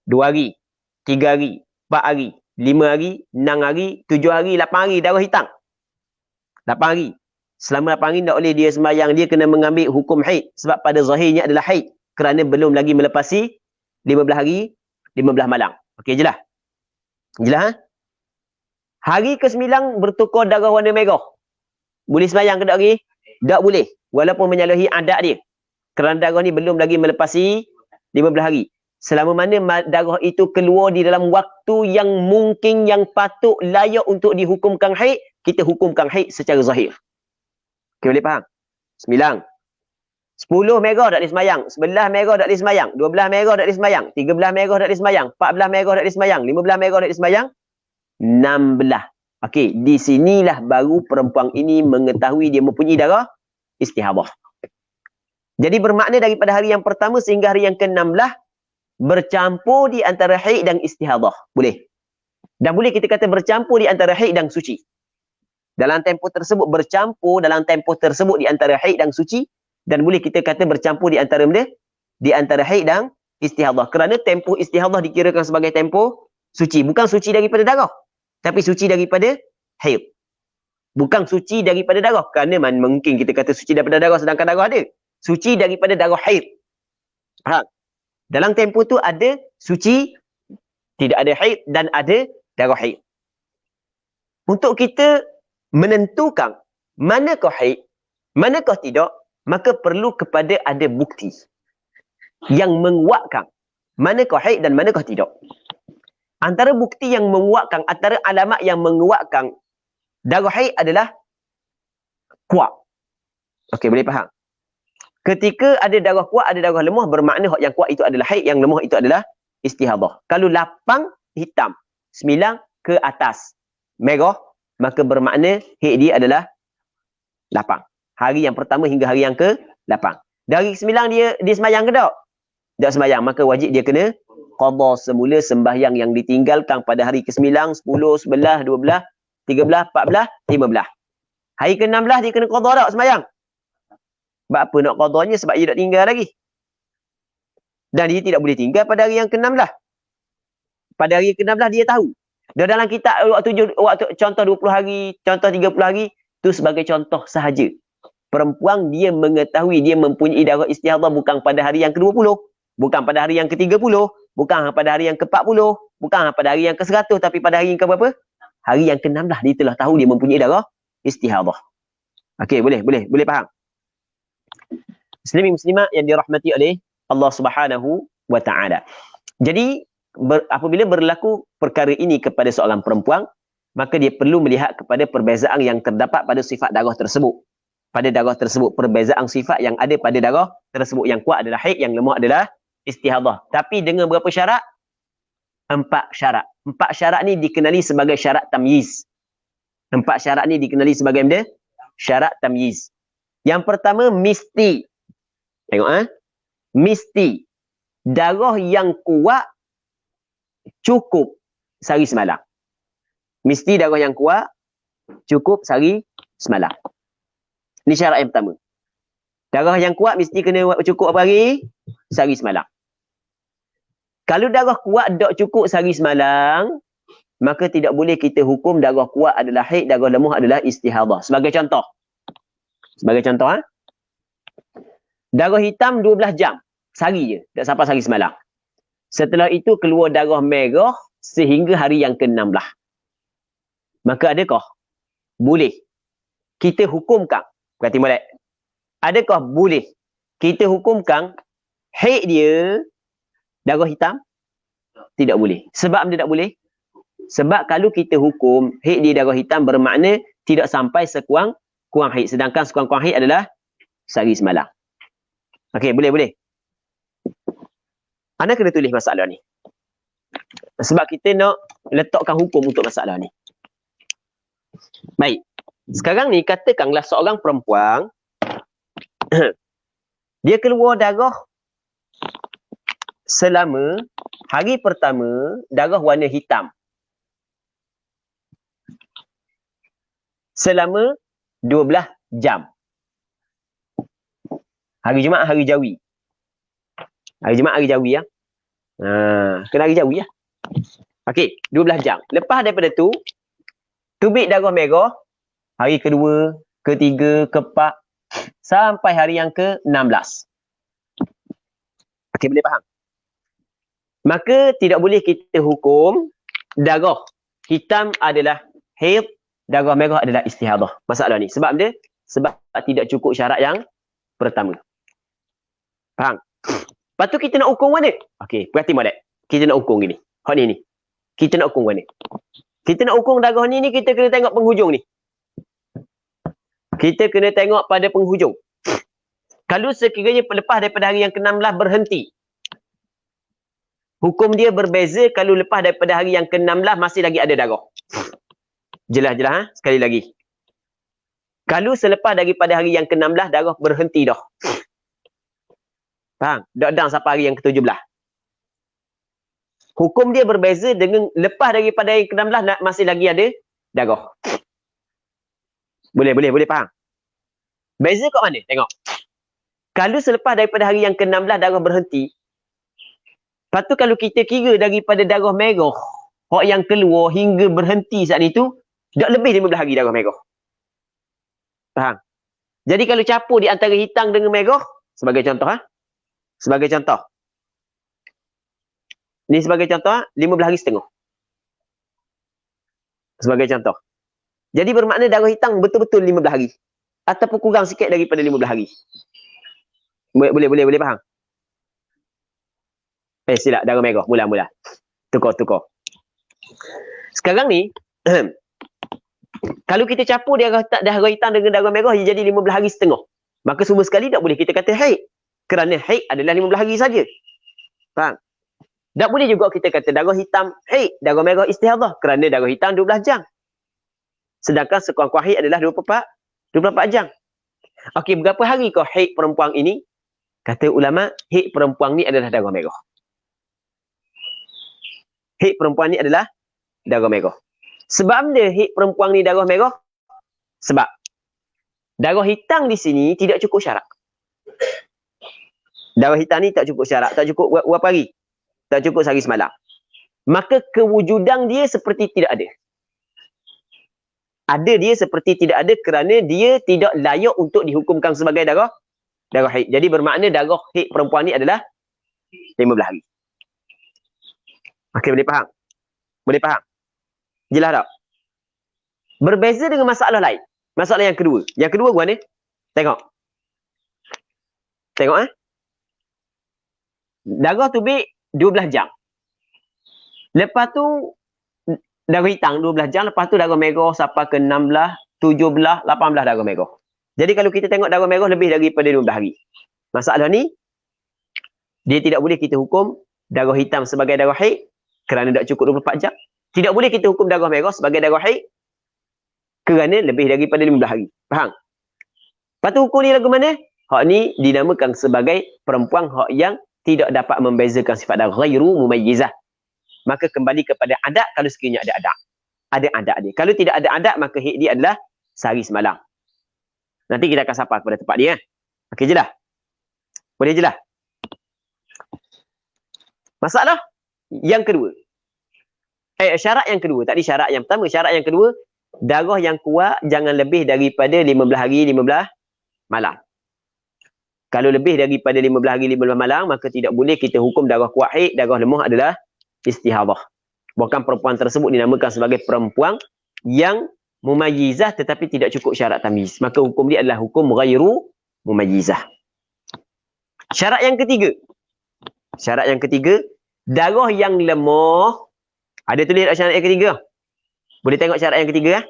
2 hari, 3 hari, 4 hari, 5 hari, 6 hari, 7 hari, 8 hari darah hitam. 8 hari. Selama 8 hari tak boleh dia sembahyang, dia kena mengambil hukum haid. Sebab pada zahirnya adalah haid. Kerana belum lagi melepasi 15 hari, 15 malam. Okey, jelas? Jelas? Hari ke-9 bertukar darah warna merah. Boleh sembahyang ke tak lagi? Tak boleh. Walaupun menyalahi adat dia. Kerana darah ni belum lagi melepasi 15 hari. Selama mana darah itu keluar di dalam waktu yang mungkin, yang patut, layak untuk dihukumkan haid, kita hukumkan haid secara zahir. Okay, boleh faham? 9. 10 merah tak boleh sembahyang. 11 merah tak boleh sembahyang. 12 merah tak boleh sembahyang. 13 merah tak boleh sembahyang. 14 merah tak boleh sembahyang. 15 merah tak boleh sembahyang. 16. Okey, di sinilah baru perempuan ini mengetahui dia mempunyai darah istihadah. Jadi bermakna daripada hari yang pertama sehingga hari yang ke-16 bercampur di antara haid dan istihadah. Boleh. Dan boleh kita kata bercampur di antara haid dan suci. Dalam tempoh tersebut bercampur dalam tempoh tersebut di antara haid dan suci, dan boleh kita kata bercampur di antara benda di antara haid dan istihadah. Kerana tempoh istihadah dikirakan sebagai tempoh suci, bukan suci daripada darah, tapi suci daripada haid. Bukan suci daripada darah, kerana mungkin kita kata suci daripada darah sedangkan darah ada. Suci daripada darah haid. Faham? Dalam tempoh tu ada suci, tidak ada haid, dan ada darah haid. Untuk kita menentukan manakah haid, manakah tidak, maka perlu kepada ada bukti yang menguatkan manakah haid dan manakah tidak. Antara bukti yang menguatkan, antara alamat yang menguatkan Darah haid adalah kuat. Okey, boleh faham? Ketika ada darah kuat, ada darah lemah, bermakna yang kuat itu adalah haid, yang lemah itu adalah istihadah. Kalau lapang, hitam, 9 ke atas, merah, maka bermakna haid dia adalah lapang. Hari yang pertama hingga hari yang ke-8. Dari 9 dia sembahyang ke tak? Tak sembahyang, maka wajib dia kena qada semula sembahyang yang ditinggalkan pada hari ke-9, 10, 11, 12, 13, 14, 15. Hari ke-16 dia kena qada tak sembahyang? Sebab apa nak qadanya? Sebab dia tak tinggal lagi. Dan dia tidak boleh tinggal pada hari yang ke-16. Pada hari ke-16 dia tahu. Dan dalam kitab waktu contoh 20 hari, contoh 30 hari, itu sebagai contoh sahaja. Perempuan dia mengetahui dia mempunyai darah istihadah bukan pada hari yang ke-20, bukan pada hari yang ke-30, bukan pada hari yang ke-40, bukan pada hari yang ke-100, tapi pada hari yang ke-berapa? Hari yang ke-16 dia telah tahu dia mempunyai darah istihadah. Okey, boleh faham? Muslimin muslimat yang dirahmati oleh Allah Subhanahu wa taala. Jadi apabila berlaku perkara ini kepada seorang perempuan, maka dia perlu melihat kepada perbezaan yang terdapat pada sifat darah tersebut. Pada darah tersebut, perbezaan sifat yang ada pada darah tersebut. Yang kuat adalah haid, yang lemah adalah istihadah. Tapi dengan berapa syarat? 4 syarat. 4 syarat ni dikenali sebagai syarat tamyiz. 4 syarat ni dikenali sebagai apa? Syarat tamyiz. Yang pertama, mesti. Tengok mesti darah yang kuat cukup sehari semalam. Mesti darah yang kuat cukup sehari semalam. Ini syarat yang pertama. Darah yang kuat mesti kena cukup apa hari? Sehari semalam. Kalau darah kuat tak cukup sehari semalam, maka tidak boleh kita hukum darah kuat adalah haid, darah lemah adalah istihadah. Sebagai contoh. Darah hitam 12 jam. Sehari je. Tak sampai sehari semalam. Setelah itu keluar darah merah sehingga hari yang ke-16. Maka adakah boleh kita hukumkan? Berarti molek. Adakah boleh kita hukumkan haid dia darah hitam? Tidak boleh. Sebab dia tak boleh? Sebab kalau kita hukum haid dia darah hitam bermakna tidak sampai sekurang haid. Sedangkan sekurang haid adalah sehari semalam. Okey, boleh. Anda kena tulis masalah ni. Sebab kita nak letakkan hukum untuk masalah ni. Baik. Sekarang ni katakanlah seorang perempuan dia keluar darah selama hari pertama darah warna hitam. Selama 12 jam. Hari Jumaat, hari Jawi. Hari Jumaat, hari Jawi ya. Kena hari Jawi ya. Okey, 12 jam. Lepas daripada tu, tubik darah merah, hari kedua, ketiga, keempat, sampai hari yang ke-16. Okey, boleh faham? Maka tidak boleh kita hukum darah hitam adalah haid, darah merah adalah istihadah. Masalah ni. Sebab dia? Sebab tidak cukup syarat yang pertama. Faham? Lepas tu kita nak ukur mana? Okey, perhati molek. Kita nak ukur gini. Hak ni. Kita nak ukur mana? Kita nak ukur darah ni kita kena tengok penghujung ni. Kita kena tengok pada penghujung. Kalau sekiranya lepas daripada hari yang ke-16 berhenti. Hukum dia berbeza kalau lepas daripada hari yang ke-16 masih lagi ada darah. Jelas. Sekali lagi. Kalau selepas daripada hari yang ke-16 darah berhenti dah. Faham? Tak sampai hari yang ke-17. Hukum dia berbeza dengan lepas daripada hari ke-16 masih lagi ada darah. Boleh faham? Beza kat mana? Tengok. Kalau selepas daripada hari yang ke-16 darah berhenti, lepas tu kalau kita kira daripada darah merah, hak yang keluar hingga berhenti saat itu, tak lebih 15 hari darah merah. Faham? Jadi kalau campur di antara hitam dengan merah, sebagai contoh sebagai contoh. Ni sebagai contoh 15 hari setengah. Sebagai contoh. Jadi bermakna darah hitam betul-betul 15 hari. Ataupun kurang sikit daripada 15 hari. Boleh faham? Silap, darah merah. Mula. Tukar. Sekarang ni, Kalau kita campur darah hitam dengan darah merah, ia jadi 15 hari setengah. Maka semua sekali tak boleh kita kata haid. Kerana haid adalah 15 hari saja. Faham? Tak boleh juga kita kata darah hitam haid, darah merah istihadah. Kerana darah hitam 12 jam. Sedangkan sekurang-kurang haid adalah 24 jam. Okey, berapa hari kau haid perempuan ini? Kata ulama, haid perempuan ni adalah darah merah. Haid perempuan ni adalah darah merah. Sebab dia haid perempuan ni darah merah? Sebab darah hitam di sini tidak cukup syarat. Darah hitam ni tak cukup syarat. Tak cukup berapa hari? Tak cukup sehari semalam. Maka kewujudan dia seperti tidak ada. Ada dia seperti tidak ada kerana dia tidak layak untuk dihukumkan sebagai darah haid. Jadi bermakna darah haid perempuan ni adalah 15 hari. Okey, boleh faham? Boleh faham? Jelas tak? Berbeza dengan masalah lain. Masalah yang kedua. Yang kedua gua ni. Tengok. Tengok darah tubik 12 jam. Lepas tu darah hitam 12 jam. Lepas tu darah merah sampai ke 16, 17, 18 darah merah. Jadi kalau kita tengok darah merah lebih daripada 12 hari. Masalah ni, dia tidak boleh kita hukum darah hitam sebagai darah haid kerana tak cukup 24 jam. Tidak boleh kita hukum darah merah sebagai darah haid kerana lebih daripada 15 hari. Faham? Lepas tu hukum ni lagu mana? Hak ni dinamakan sebagai perempuan hak yang tidak dapat membezakan sifat darah, ghairu mumayyizah. Maka kembali kepada adat kalau sekiranya ada adat. Ada adat dia. Kalau tidak ada adat, maka haid dia adalah sehari semalam. Nanti kita akan sampai kepada tempat dia. Okey je lah. Boleh je lah. Masalah yang kedua. Syarat yang kedua. Tadi syarat yang pertama. Syarat yang kedua, darah yang kuat jangan lebih daripada 15 hari, 15 malam. Kalau lebih daripada 15 hari, 15 malam, maka tidak boleh kita hukum darah kuat haid, darah lemah adalah istihadah. Bahkan perempuan tersebut dinamakan sebagai perempuan yang mumayyizah tetapi tidak cukup syarat tamyiz. Maka hukum dia adalah hukum ghairu mumayyizah. Syarat yang ketiga. Syarat yang ketiga, darah yang lemah. Ada tulis tak syarat yang ketiga? Boleh tengok syarat yang ketiga?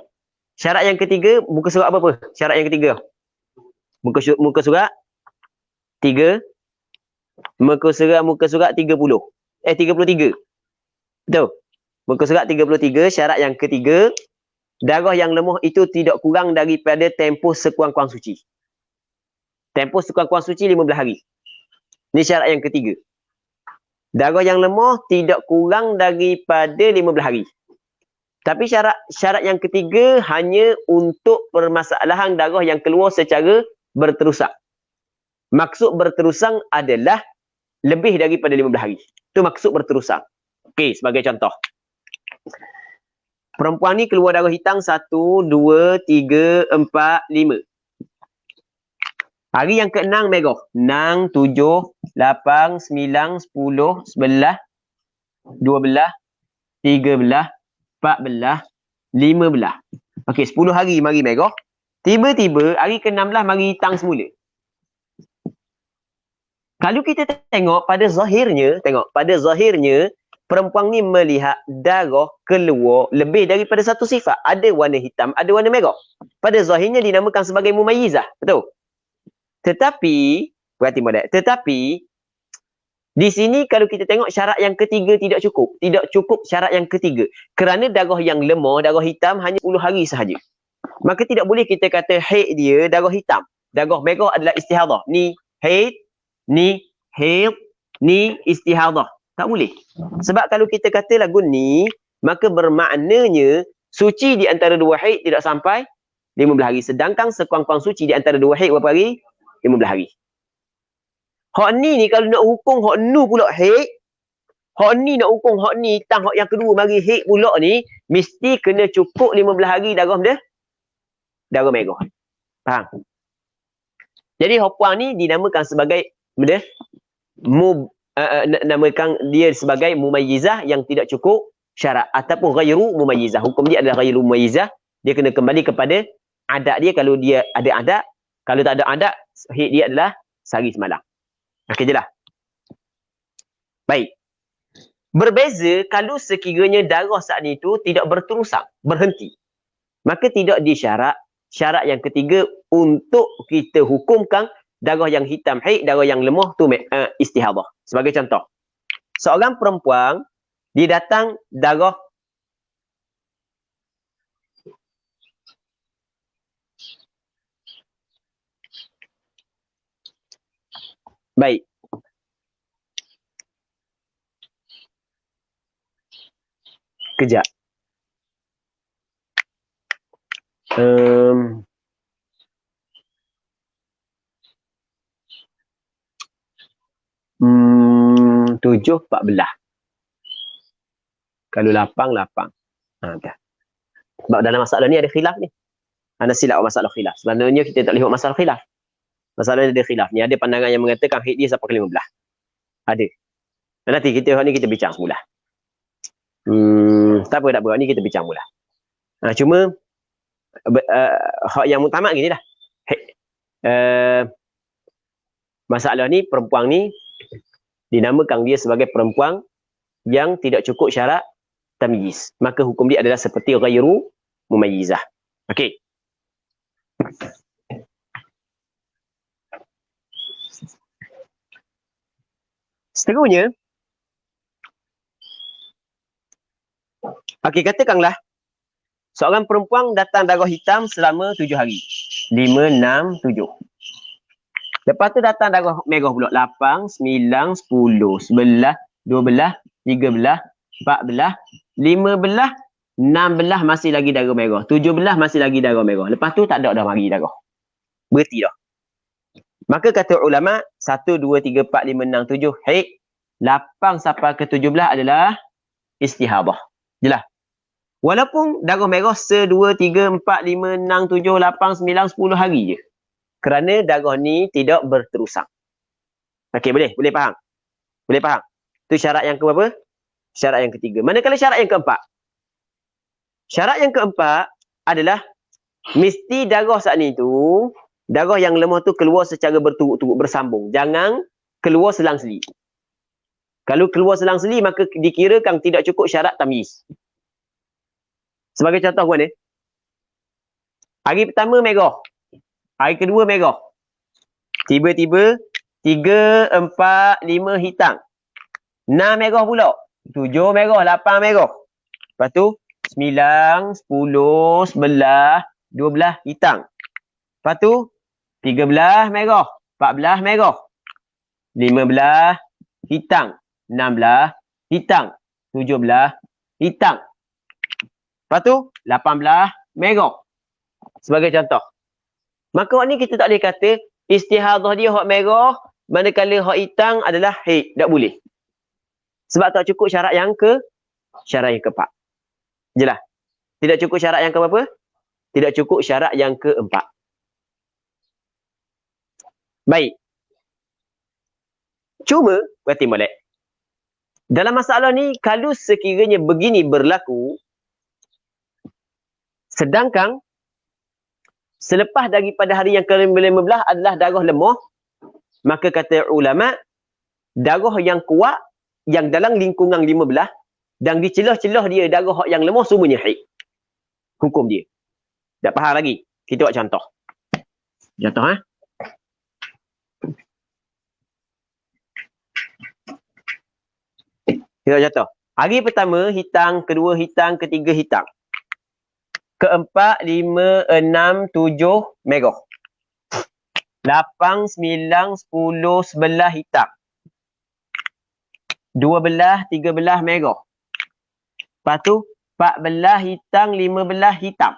Syarat yang ketiga, muka surat apa? Syarat yang ketiga. Muka surat 3. Muka surat 30. 33. Betul. Muka surat 33, syarat yang ketiga, darah yang lemah itu tidak kurang daripada tempoh sekurang-kurang suci. Tempoh sekurang-kurang suci 15 hari. Ini syarat yang ketiga. Darah yang lemah tidak kurang daripada 15 hari. Tapi syarat yang ketiga hanya untuk permasalahan darah yang keluar secara berterusan. Maksud berterusan adalah lebih daripada 15 hari. Itu maksud berterusan. Okey, sebagai contoh. Perempuan ni keluar darah hitam 1, 2, 3, 4, 5. Hari yang ke-6 merah. 6, 7, 8, 9, 10, 11, 12, 13, 14, 15. Okey, 10 hari mari merah. Tiba-tiba hari ke-16 mari hitam semula. Kalau kita tengok pada zahirnya, perempuan ni melihat darah keluar lebih daripada satu sifat. Ada warna hitam, ada warna merah. Pada zahirnya dinamakan sebagai mumayyizah. Betul? Tetapi, berarti modal. Tetapi, di sini kalau kita tengok syarat yang ketiga tidak cukup. Tidak cukup syarat yang ketiga. Kerana darah yang lemah, darah hitam hanya 10 hari sahaja. Maka tidak boleh kita kata haid dia darah hitam. Darah merah adalah istihadah. Ni haid, ni haid, ni istihadah. Tak boleh. Sebab kalau kita kata lagu ni, maka bermaknanya suci di antara dua haid tidak sampai 15 hari. Sedangkan sekurang-kurang suci di antara dua haid berapa hari? 15 hari. Hak ni kalau nak hukum hak nu pula haid, hak ni nak hukum hak ni tang hak yang kedua mari haid pula ni, mesti kena cukup 15 hari darah dia darah merah. Faham? Jadi hak puan ni dinamakan sebagai benda namakan dia sebagai mumayyizah yang tidak cukup syarat ataupun ghairu mumayyizah. Hukum dia adalah ghairu mumayyizah. Dia kena kembali kepada adat dia. Kalau dia ada adat, kalau tak ada adat, haid dia adalah sehari semalam. Okey je lah. Baik. Berbeza kalau sekiranya darah saat itu tidak berterusan, berhenti. maka tidak disyarat. Syarat yang ketiga untuk kita hukumkan darah yang hitam haid, darah yang lemah tu istihadah. Sebagai contoh, seorang perempuan dia datang darah baik. Kejap. Tujuh, 14. Kalau lapang. Dah. Sebab dalam masalah ni ada khilaf ni. Ada silap masalah khilaf. Sebenarnya kita tak lihat masalah khilaf. Masalah ada khilaf ni. Ada pandangan yang mengatakan haid dia sampai ke 15. Ada. Nanti kita bincang semula. Tak apa. Ni kita bincang mula. Cuma hak yang mutamak gini dah. Masalah ni, perempuan ni dinamakan dia sebagai perempuan yang tidak cukup syarat tamyiz. Maka hukum dia adalah seperti ghairu mumayyizah. Okey. Seterusnya, okey, katakanlah seorang perempuan datang darah hitam selama 7 hari. 5, 6, 7. Lepas tu datang darah merah pula. 8, 9, 10, 11, 12, 13, 14, 15, 16 masih lagi darah merah. 17 masih lagi darah merah. Lepas tu tak ada dah mari darah. Berhenti dah. Maka kata ulama, 1, 2, 3, 4, 5, 6, 7. Haid. 8 sampai ke 17 adalah istihadah. Jelas? Walaupun darah merah 1, 2, 3, 4, 5, 6, 7, 8, 9, 10 hari je. Kerana darah ni tidak berterusan. Okey, boleh faham? Boleh faham? Itu syarat yang keberapa? Syarat yang ketiga. Manakala syarat yang keempat? Syarat yang keempat adalah mesti darah saat ni tu, darah yang lemah tu keluar secara berturut-turut, bersambung. Jangan keluar selang-seli. Kalau keluar selang-seli, maka dikirakan tidak cukup syarat tamyiz. Sebagai contoh mana? Hari pertama merah. Hari kedua merah. Tiba-tiba 3, 4, 5 hitam. 6 merah pula. 7 merah, 8 merah. Lepas tu 9, 10, 11, 12 hitam. Lepas tu 13 merah, 14 merah. 15 hitam, 16 hitam, 17 hitam. Lepas tu 18 merah. Sebagai contoh. Maka hak ni kita tak boleh kata istihadah dia hak merah, manakala hak hitam adalah haid. Tak boleh. Sebab tak cukup syarat yang keempat. Jelas? Tidak cukup syarat yang keberapa? Tidak cukup syarat yang keempat. Baik. Cuma, berarti molek. Dalam masalah ni, kalau sekiranya begini berlaku, sedangkan selepas daripada hari yang ke-15 adalah darah lemah, maka kata ulama, darah yang kuat, yang dalam lingkungan 15, dan di celah-celah dia darah yang lemah, semuanya haid. Hukum dia. Tak faham lagi? Kita buat contoh. Contoh, Kita contoh. Hari pertama, hitam. Kedua, hitam. Ketiga, hitam. Keempat, 5, 6, 7, merah. 8, 9, 10, 11 hitam. 12, 13 merah. Lepas tu 14 hitam, 15 hitam.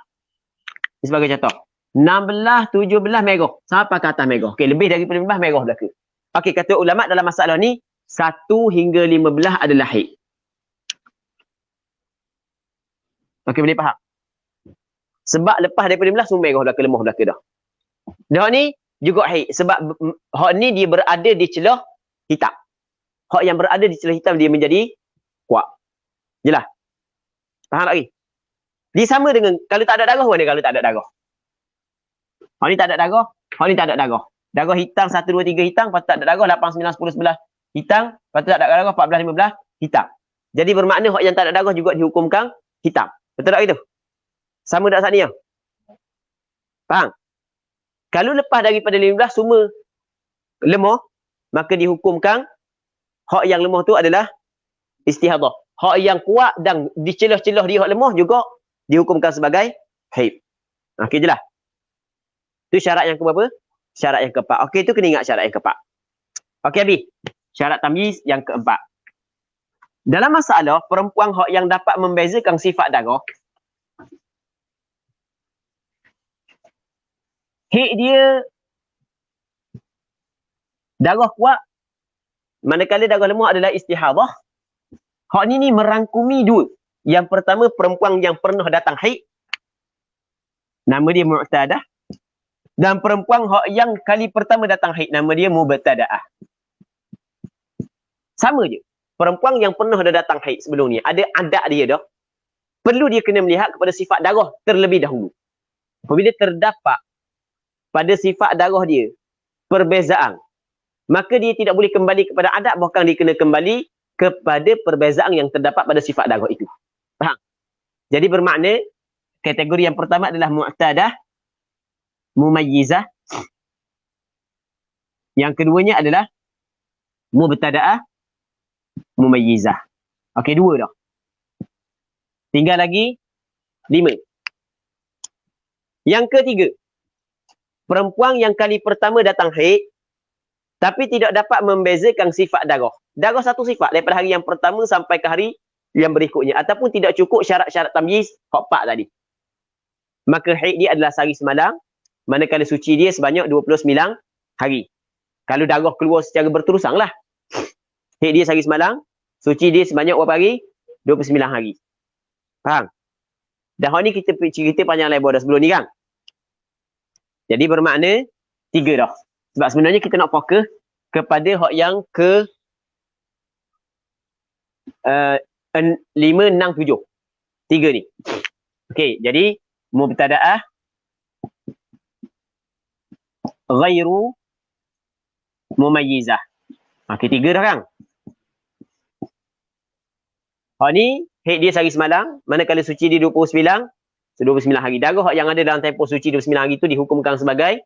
Ini sebagai contoh. 16, 17 merah. Sampai ke atas merah. Okey, lebih daripada 15 merah belaka. Okey, kata ulama dalam masalah ni 1 hingga 15 adalah haid. Okey, boleh faham? Sebab lepas daripada 15 semua merah belaka, lemah belaka dah. Hak ni juga haid. Sebab hak ni dia berada di celah hitam. Hak yang berada di celah hitam dia menjadi kuat. Jelas? Faham lagi? Dia sama dengan kalau tak ada darah, mana kalau tak ada darah? Hak ni tak ada darah, hak ni tak ada darah. Darah hitam 1, 2, 3 hitam, lepas tak ada darah 8, 9, 10, 11 hitam, lepas tu tak ada darah 14, 15 hitam. Jadi bermakna hak yang tak ada darah juga dihukumkan hitam. Betul tak itu? Sama tak saat ni? Faham? Kalau lepas daripada 15 semua lemah, maka dihukumkan hak yang lemah tu adalah istihadah. Hak yang kuat dan dicelah-celah dia hak lemah juga dihukumkan sebagai haid. Okey jelas. Itu syarat yang keberapa? Syarat yang keempat. Okey, tu kena ingat syarat yang keempat. Okey habis. Syarat tamyiz yang keempat. Dalam masalah perempuan hak yang dapat membezakan sifat darah, haid dia darah kuat, manakala darah lemah adalah istihadah. Hak ni merangkumi dua. Yang pertama, perempuan yang pernah datang haid, nama dia mu'tadah. Dan perempuan hak yang kali pertama datang haid, nama dia mubtada'ah. Sama je. Perempuan yang pernah dah datang haid sebelum ni, ada adat dia dah. Perlu dia kena melihat kepada sifat darah terlebih dahulu. Apabila terdapat pada sifat darah dia perbezaan, maka dia tidak boleh kembali kepada adat, bahkan dia kena kembali kepada perbezaan yang terdapat pada sifat darah itu. Faham? Jadi bermakna kategori yang pertama adalah mu'tadah, mumayyizah. Yang keduanya adalah mubtada'ah, mumayyizah. Okey, dua dah. Tinggal lagi 5. Yang ketiga, perempuan yang kali pertama datang haid tapi tidak dapat membezakan sifat darah. Darah satu sifat daripada hari yang pertama sampai ke hari yang berikutnya, ataupun tidak cukup syarat-syarat tamyiz hak 4 tadi. Maka haid dia adalah sehari semalam, manakala suci dia sebanyak 29 hari. Kalau darah keluar secara berterusan lah. Haid dia sehari semalam, suci dia sebanyak berapa hari? 29 hari. Faham? Dan hal ni kita cerita panjang lebar dah sebelum ni kan? Jadi bermakna 3 dah. Sebab sebenarnya kita nak fokus kepada hak yang ke 5, 6, 7. 3 ni. Okey, jadi mubtada'ah ghairu mumayyizah. Okey, 3 dah kan? Hak ni, haid dia sehari semalam, manakala suci dia 29 hari. Darah yang ada dalam tempoh suci 29 hari itu dihukumkan sebagai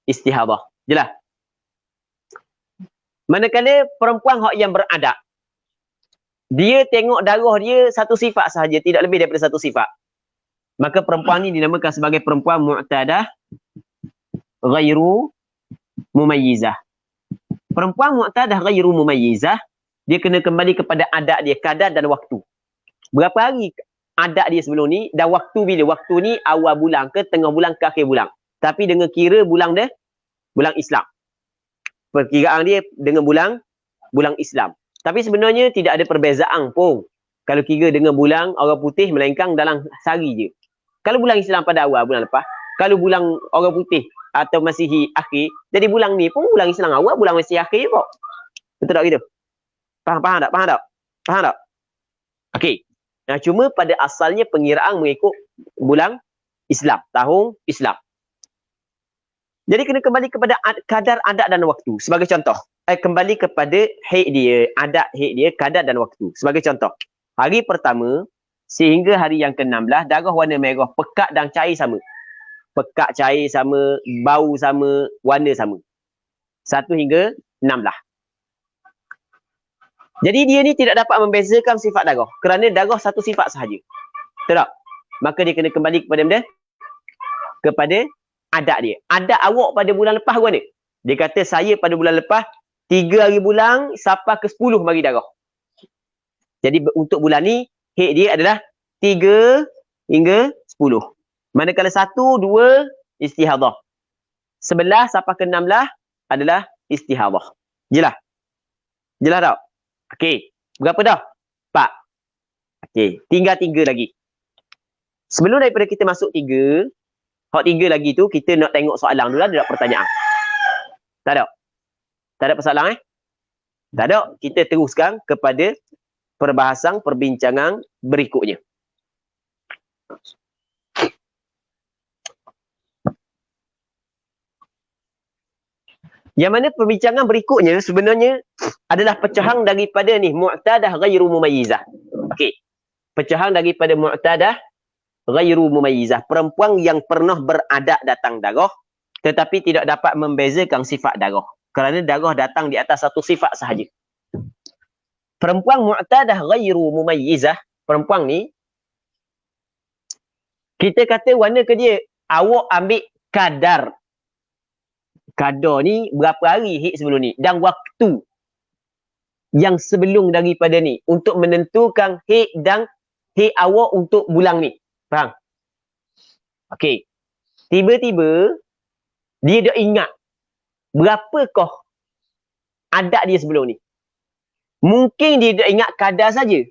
istihadah. Jelas? Manakala perempuan hak yang beradab, dia tengok darah dia satu sifat sahaja, tidak lebih daripada satu sifat. Maka perempuan ni dinamakan sebagai perempuan mu'tadah ghairu mumayyizah. Perempuan mu'tadah ghairu mumayyizah, dia kena kembali kepada adat dia, kadar dan waktu. Berapa hari adat dia sebelum ni, dan waktu bila? Waktu ni awal bulan ke, tengah bulan ke, akhir bulan. Tapi dengan kira bulan dia, bulan Islam. Perkiraan dia dengan bulan Islam. Tapi sebenarnya tidak ada perbezaan pun. Kalau kira dengan bulan orang putih, melainkan dalam sehari je. Kalau bulan Islam pada awal bulan lepas, kalau bulan orang putih atau Masihi akhir, jadi bulan ni pun bulan Islam awal, bulan Masihi akhir pun. Betul tak gitu? Faham tak? Okey. Nah, cuma pada asalnya pengiraan mengikut bulan Islam, tahun Islam. Jadi kena kembali kepada kadar adat dan waktu. Sebagai contoh, kembali kepada haid dia, adat haid dia, kadar dan waktu. Sebagai contoh, hari pertama sehingga hari yang ke-16, darah warna merah, pekat dan cair sama. Pekat, cair sama, bau sama, warna sama. 1 hingga 16. Jadi dia ni tidak dapat membezakan sifat darah, kerana darah satu sifat sahaja. Betul tak? Maka dia kena kembali kepada benda? Kepada adat dia. Adat awak pada bulan lepas mana? Dia kata saya pada bulan lepas 3 hari bulan sampai ke 10 bagi darah. Jadi untuk bulan ni haid dia adalah 3 hingga 10. Manakala 1, 2 istihadah. 11 sampai ke 16 adalah istihadah. Jelas? Jelas tak? Okey. Berapa dah? 4. Okey. Tinggal 3 lagi. Sebelum daripada kita masuk 3, hak 3 lagi tu kita nak tengok soalan dulu lah, ada pertanyaan. Tak ada? Tak ada persoalan Tak ada. Kita teruskan kepada perbahasan perbincangan berikutnya. Yang mana perbincangan berikutnya sebenarnya adalah pecahan daripada ni mu'tadah ghairu mumayyizah. Okey. pecahan daripada mu'tadah ghairu mumayyizah, perempuan yang pernah beradat datang darah tetapi tidak dapat membezakan sifat darah kerana darah datang di atas satu sifat sahaja. Perempuan mu'tadah ghairu mumayyizah, perempuan ni kita kata warna ke dia, awak ambil kadar ni berapa hari haid sebelum ni dan waktu yang sebelum daripada ni untuk menentukan haid dan haid awak untuk bulan ni. Faham? Okey. Tiba-tiba dia dah ingat berapakah adat dia sebelum ni. Mungkin dia dah ingat kadar saja.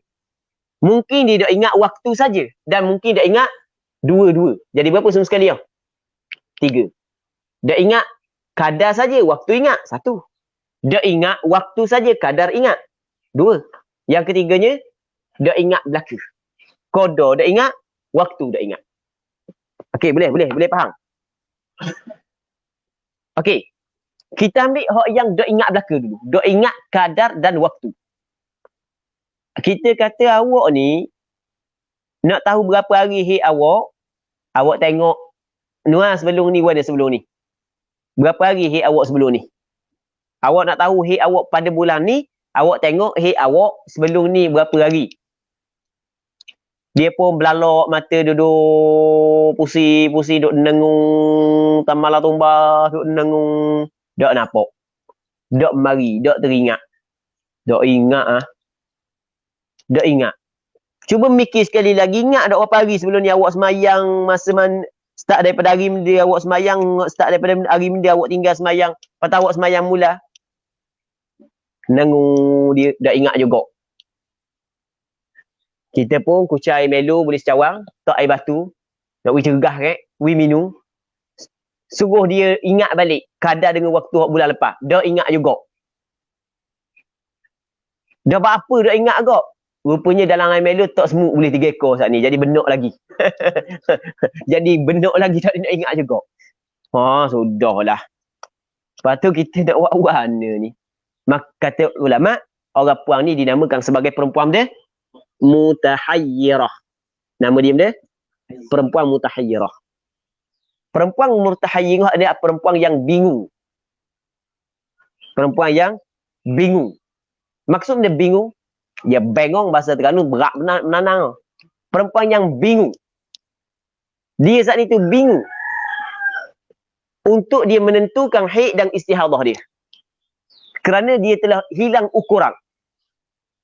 Mungkin dia dah ingat waktu saja dan mungkin dia ingat dua-dua. Jadi berapa semua sekali ya? 3. Dah ingat kadar saja, waktu ingat 1. Dah ingat waktu saja, kadar ingat 2. Yang ketiganya dah ingat belaka. Qada dah ingat, waktu dah ingat. Okey, boleh faham. Okey. Kita ambil hak yang dah ingat belaka dulu. Dah ingat kadar dan waktu. Kita kata awak ni nak tahu berapa hari haid awak tengok nuan sebelum ni, warna sebelum ni. Berapa hari haid awak sebelum ni? Awak nak tahu haid awak pada bulan ni, awak tengok haid awak sebelum ni berapa hari. Dia pun belalak mata, duduk pusing-pusing, duduk nengung tamala tumbah, duduk nengung, dak nampak. Dak mari, dak teringat. Dak ingat Dak ingat. Cuba mikir sekali lagi, ingat tak berapa hari sebelum ni awak semayang, masa start daripada hari dia awak semayang, start daripada hari dia awak tinggal semayang, lepas awak semayang mula. Nengung dia dah ingat juga. Kita pun kucai air melo boleh secawang, tak air batu, nak pergi cergah pergi minum. Suruh dia ingat balik kadar dengan waktu bulan lepas. Dah ingat juga. Dah apa dah ingat agak. Rupanya dalam air melo tak semut boleh 3 ekor saat ni. Jadi benuk lagi. Jadi benuk lagi tak nak ingat juga. Sudahlah. Lepas tu kita nak buat warna ni. Maka kata ulama, orang puang ni dinamakan sebagai perempuan dia mutahayyirah. Nama dia perempuan mutahayyirah. Perempuan mutahayyirah adalah perempuan yang bingung. Perempuan yang bingung. Maksudnya bingung, dia bengong bahasa Terengganu, berak menanang. Perempuan yang bingung. Dia saat itu bingung untuk dia menentukan haid dan istihadah dia. Kerana dia telah hilang ukuran.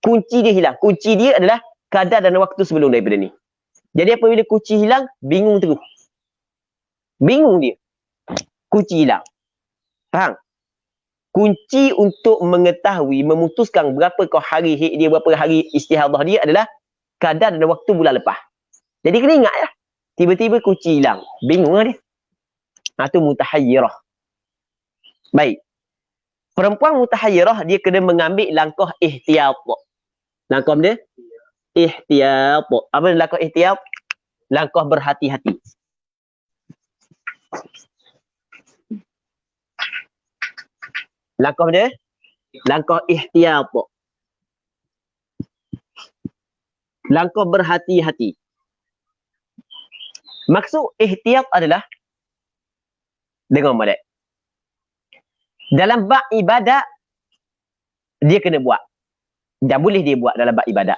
Kunci dia hilang. Kunci dia adalah kadar dan waktu sebelum daripada ni. Jadi apabila kunci hilang, bingung terus. Bingung dia. Kunci hilang. Faham? Kunci untuk mengetahui, memutuskan berapakah hari haid dia, berapa hari istihadah dia adalah kadar dan waktu bulan lepas. Jadi kena ingat lah. Tiba-tiba kunci hilang. Bingung lah dia. Itu mutahayyirah. Baik. Perempuan mutahayyirah, dia kena mengambil langkah ihtiyat. Langkah dia? Ihtiyat. Apa langkah ihtiyat? Langkah berhati-hati. Langkah dia? Langkah ihtiyat. Langkah berhati-hati. Maksud ihtiyat adalah dengar molek. Dalam bab ibadat dia kena buat. Dan boleh dia buat dalam bab ibadat.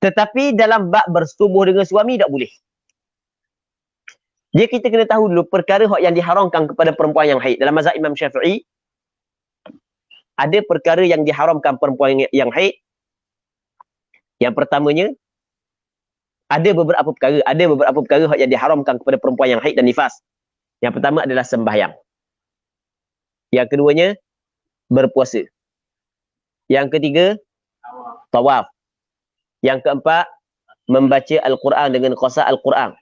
Tetapi dalam bab bersetubuh dengan suami tak boleh. Dia kita kena tahu dulu perkara yang diharamkan kepada perempuan yang haid. Dalam mazhab Imam Syafi'i, ada perkara yang diharamkan perempuan yang haid. Yang pertamanya, ada beberapa perkara yang diharamkan kepada perempuan yang haid dan nifas. Yang pertama adalah sembahyang. Yang keduanya, berpuasa. Yang ketiga, tawaf. Yang keempat, membaca Al-Quran dengan qasa Al-Quran.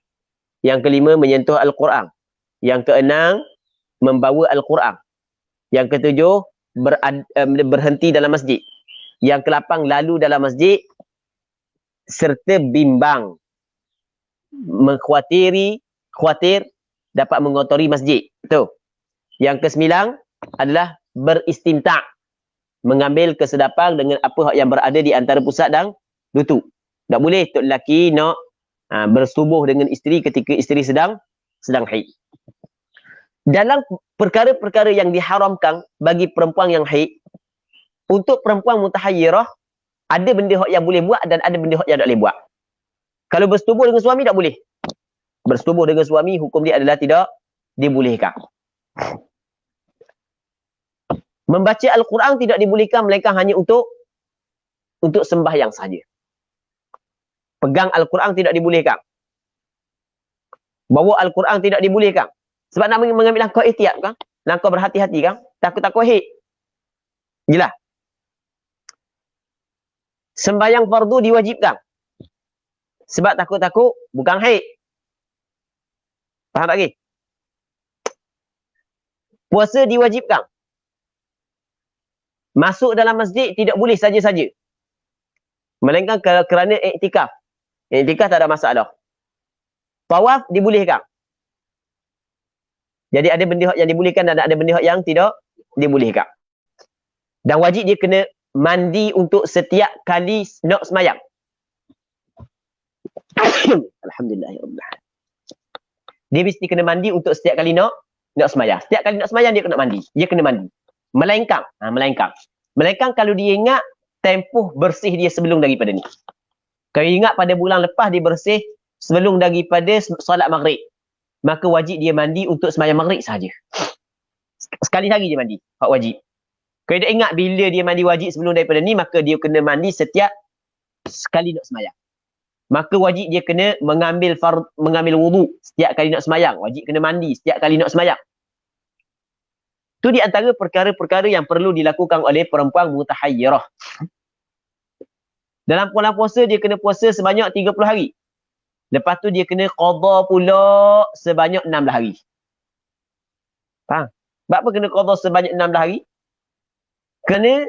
Yang kelima, menyentuh Al-Quran. Yang keenam, membawa Al-Quran. Yang ketujuh, berhenti dalam masjid. Yang kelapan, lalu dalam masjid serta bimbang. Khawatir dapat mengotori masjid. Itu. Yang kesembilan adalah beristimta'. mengambil kesedapan dengan apa yang berada di antara pusat dan lutut. Tak boleh tok lelaki nak bersetubuh dengan isteri ketika isteri sedang haid. Dalam perkara-perkara yang diharamkan bagi perempuan yang haid, untuk perempuan mutahayyirah, ada benda yang boleh buat dan ada benda yang tak boleh buat. Kalau bersetubuh dengan suami tak boleh. Bersetubuh dengan suami, hukum dia adalah tidak dibolehkan. Membaca Al-Quran tidak dibolehkan melainkan hanya untuk sembahyang saja. Pegang Al-Quran tidak dibolehkan. Bawa Al-Quran tidak dibolehkan. Sebab nak mengambil langkah ihtiyat kan? Langkah berhati-hati kan? Takut-takut haid. Jelas. Sembahyang fardu diwajibkan. Sebab takut-takut bukan haid. Faham tak lagi? Puasa diwajibkan. Masuk dalam masjid tidak boleh saja-saja. Melainkan kerana iktikaf. Iktikaf tak ada masalah. Tawaf dibolehkan. Jadi ada benda yang dibolehkan dan ada benda yang tidak dibolehkan. Dan wajib dia kena mandi untuk setiap kali nak semayang. Alhamdulillah. Dia mesti kena mandi untuk setiap kali nak semayang. Setiap kali nak semayang dia kena mandi. Dia kena mandi. Melainkan kalau dia ingat tempoh bersih dia sebelum daripada ni. Kalau ingat pada bulan lepas dia bersih sebelum daripada solat maghrib, maka wajib dia mandi untuk sembahyang maghrib saja. Sekali hari dia mandi, hak wajib. Kalau dia ingat bila dia mandi wajib sebelum daripada ni, maka dia kena mandi setiap sekali nak sembahyang. Maka wajib dia kena mengambil wudu setiap kali nak sembahyang. Wajib kena mandi setiap kali nak sembahyang. Itu di antara perkara-perkara yang perlu dilakukan oleh perempuan mutahayyirah. Dalam bulan puasa, dia kena puasa sebanyak 30 hari. Lepas tu dia kena qada pula sebanyak 16 hari. Faham? Sebab apa kena qada sebanyak 16 hari? Kerana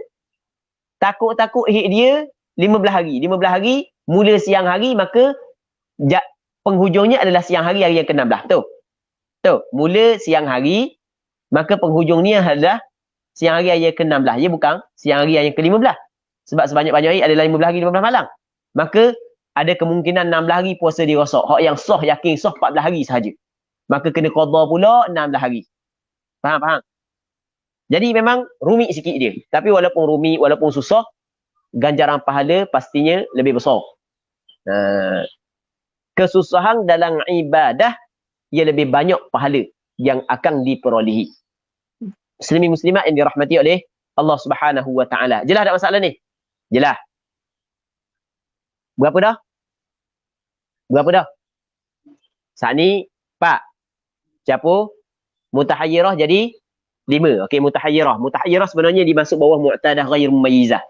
takut-takut haid dia 15 hari. 15 hari, mula siang hari, maka penghujungnya adalah siang hari yang ke-16. Tu. Mula siang hari, maka penghujungnya adalah siang hari yang ke-16. Ia bukan siang hari yang ke-15. Sebab sebanyak-banyak hari adalah 15 hari, 15 malam. Maka ada kemungkinan 16 hari puasa dia rosak. Hak yang sah, yakin sah 14 hari sahaja. Maka kena qada pula 16 hari. Faham? Jadi memang rumit sikit dia. Tapi walaupun rumit, walaupun susah, ganjaran pahala pastinya lebih besar. Kesusahan dalam ibadah, ia lebih banyak pahala yang akan diperolehi. Muslimin muslimat yang dirahmati oleh Allah Subhanahu wa taala. Jelas tak masalah ni? Jelas. Berapa dah? Saat ni 4. Siapa? Mutahayyirah jadi 5. Okey, mutahayyirah. Mutahayyirah sebenarnya dimasuk bawah mu'tadah ghair mumayyizah.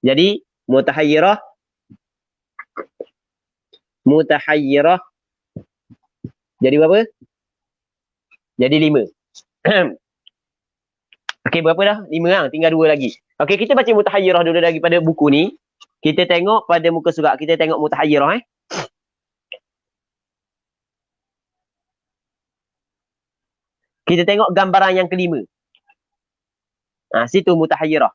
Jadi mutahayyirah jadi berapa? Jadi 5. Okey, berapa dah? 5 lah. Tinggal 2 lagi. Okey, kita baca mutahayyirah dulu daripada buku ni. Kita tengok pada muka surat. Kita tengok mutahayyirah. Kita tengok gambaran yang kelima. Situ mutahayyirah.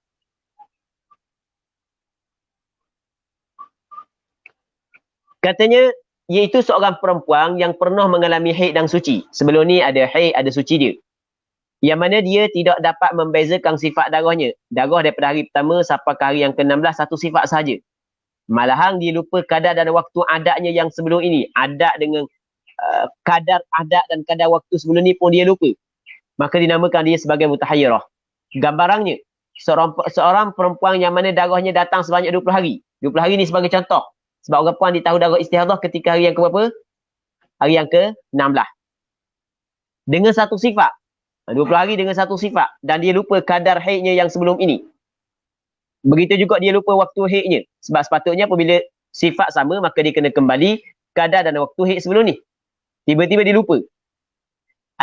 Katanya, iaitu seorang perempuan yang pernah mengalami haid dan suci. Sebelum ni ada haid, ada suci dia. Yang mana dia tidak dapat membezakan sifat darahnya. Darah daripada hari pertama sampai ke hari yang ke-16, satu sifat saja. Malahan dia lupa kadar dan waktu adatnya yang sebelum ini. Adat dengan kadar adat dan kadar waktu sebelum ni pun dia lupa. Maka dinamakan dia sebagai mutahayyirah. Gambarannya, seorang perempuan yang mana darahnya datang sebanyak 20 hari. 20 hari ni sebagai contoh. Sebab orang perempuan dia tahu darah istihadah ketika hari yang ke berapa? Hari yang ke-16. Dengan satu sifat. 20 hari dengan satu sifat. Dan dia lupa kadar haidnya yang sebelum ini. Begitu juga dia lupa waktu haidnya. Sebab sepatutnya apabila sifat sama, maka dia kena kembali kadar dan waktu haid sebelum ni. Tiba-tiba dia lupa.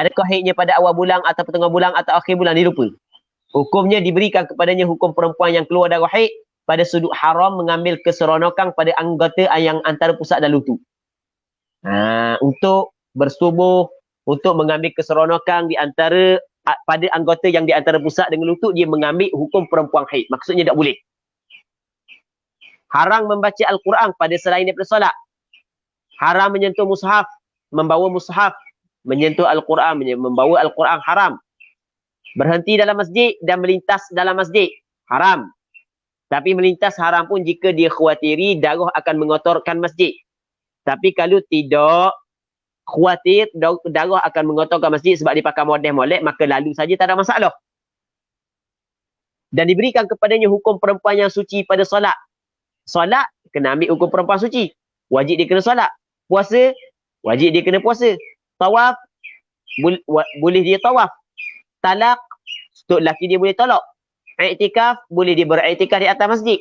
Adakah haidnya pada awal bulan atau tengah bulan atau akhir bulan, dia lupa. Hukumnya diberikan kepadanya hukum perempuan yang keluar darah haid pada sudut haram mengambil keseronokan pada anggota yang antara pusat dan lutut. Untuk bersubuh, untuk mengambil keseronokan di antara pada anggota yang di antara pusat dengan lutut, dia mengambil hukum perempuan haid. Maksudnya tak boleh. Haram membaca Al-Quran pada selain daripada solat. Haram menyentuh mushaf, membawa mushaf, menyentuh Al-Quran, membawa Al-Quran haram. Berhenti dalam masjid dan melintas dalam masjid, haram. Tapi melintas haram pun jika dia khawatiri darah akan mengotorkan masjid. Tapi kalau tidak khawatir darah akan mengotorkan masjid sebab dia pakai model molek, maka lalu saja tak ada masalah. Dan diberikan kepadanya hukum perempuan yang suci pada solat. Solat, kena ambil hukum perempuan suci. Wajib dia kena solat. Puasa, wajib dia kena puasa. Tawaf, boleh dia tawaf. Talak, untuk lelaki dia boleh tolak. Iktikaf, boleh dia beriktikaf di atas masjid.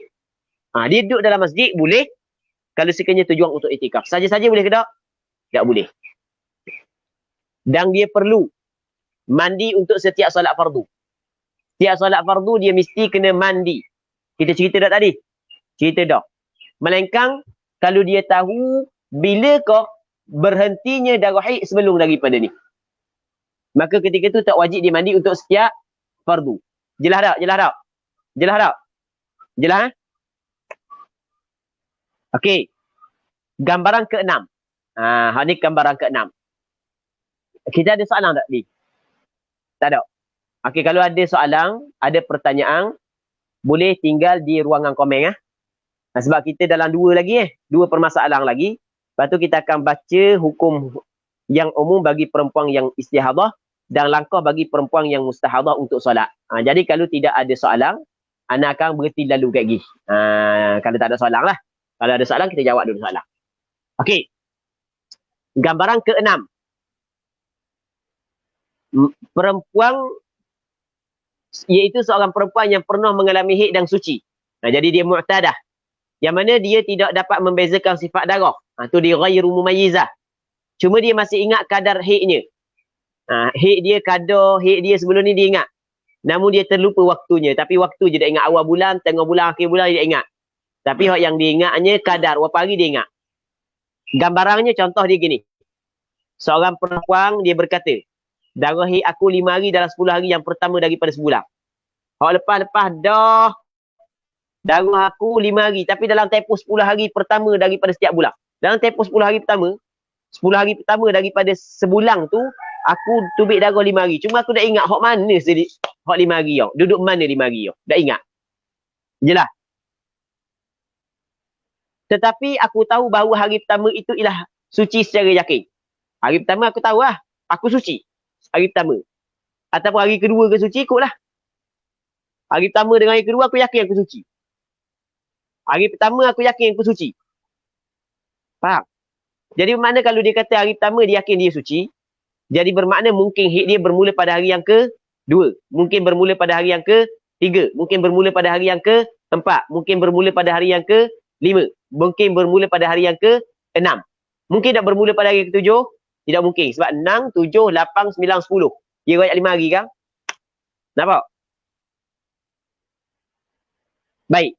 Dia duduk dalam masjid, boleh. Kalau sekiranya tujuan untuk iktikaf. Saja-saja boleh ke tak? Tak boleh. Dan dia perlu mandi untuk setiap solat fardu. Setiap solat fardu, dia mesti kena mandi. Kita cerita dah tadi? Cerita dah. Melainkan, kalau dia tahu bilakah berhentinya darah haid sebelum daripada ni. Maka ketika itu tak wajib dia mandi untuk setiap fardu. Jelas tak? Jelas tak? Jelas tak? Jelas? Okey. Gambaran ke-6. Ni gambaran ke-6. Kita ada soalan tak ni? Tak ada. Okey, kalau ada soalan, ada pertanyaan, boleh tinggal di ruangan komen. Sebab kita dalam dua lagi. Dua permasalahan lagi. Lepas tu kita akan baca hukum yang umum bagi perempuan yang istihadah dan langkah bagi perempuan yang mustahadah untuk solat. Jadi kalau tidak ada soalan, ana akan berhenti lalu kat gigi. Kalau tak ada soalan lah. Kalau ada soalan, kita jawab dulu soalan. Okey. Gambaran ke-6. Perempuan, iaitu seorang perempuan yang pernah mengalami haid dan suci. Jadi dia mu'tadah. Yang mana dia tidak dapat membezakan sifat darah. Tu dia ghairu mumayyizah. Cuma dia masih ingat kadar haidnya. Haid dia, kadar haid dia sebelum ni dia ingat. Namun dia terlupa waktunya. Tapi waktu je dia ingat. Awal bulan, tengah bulan, akhir bulan dia ingat. Tapi yang dia ingatnya kadar. Berapa hari dia ingat. Gambarannya contoh dia gini. Seorang perempuan dia berkata, darah haid aku 5 hari dalam 10 hari yang pertama daripada sebulan. Lepas-lepas dah darah aku 5 hari. Tapi dalam tempoh 10 hari pertama daripada setiap bulan. Dalam tempoh 10 hari pertama, 10 hari pertama daripada sebulan tu, aku tubik darah 5 hari. Cuma aku dah ingat hak mana sedih, hak 5 hari yo. Duduk mana 5 hari yo. Dah ingat. Jelas. Tetapi aku tahu bahawa hari pertama itu ialah suci secara yakin. Hari pertama aku tahu lah. Aku suci. Hari pertama. Ataupun hari kedua ke suci, ikutlah. Hari pertama dengan hari kedua aku yakin aku suci. Hari pertama aku yakin aku suci. Faham? Jadi bermakna kalau dia kata hari pertama dia yakin dia suci, jadi bermakna mungkin haid dia bermula pada hari yang ke-2. Mungkin bermula pada hari yang ke-3. Mungkin bermula pada hari yang ke-4. Mungkin bermula pada hari yang ke-5. Mungkin bermula pada hari yang ke-6. Mungkin tak bermula pada hari yang ke-7? Tidak mungkin. Sebab 6, 7, 8, 9, 10. Dia royak 5 hari kan? Nampak? Baik.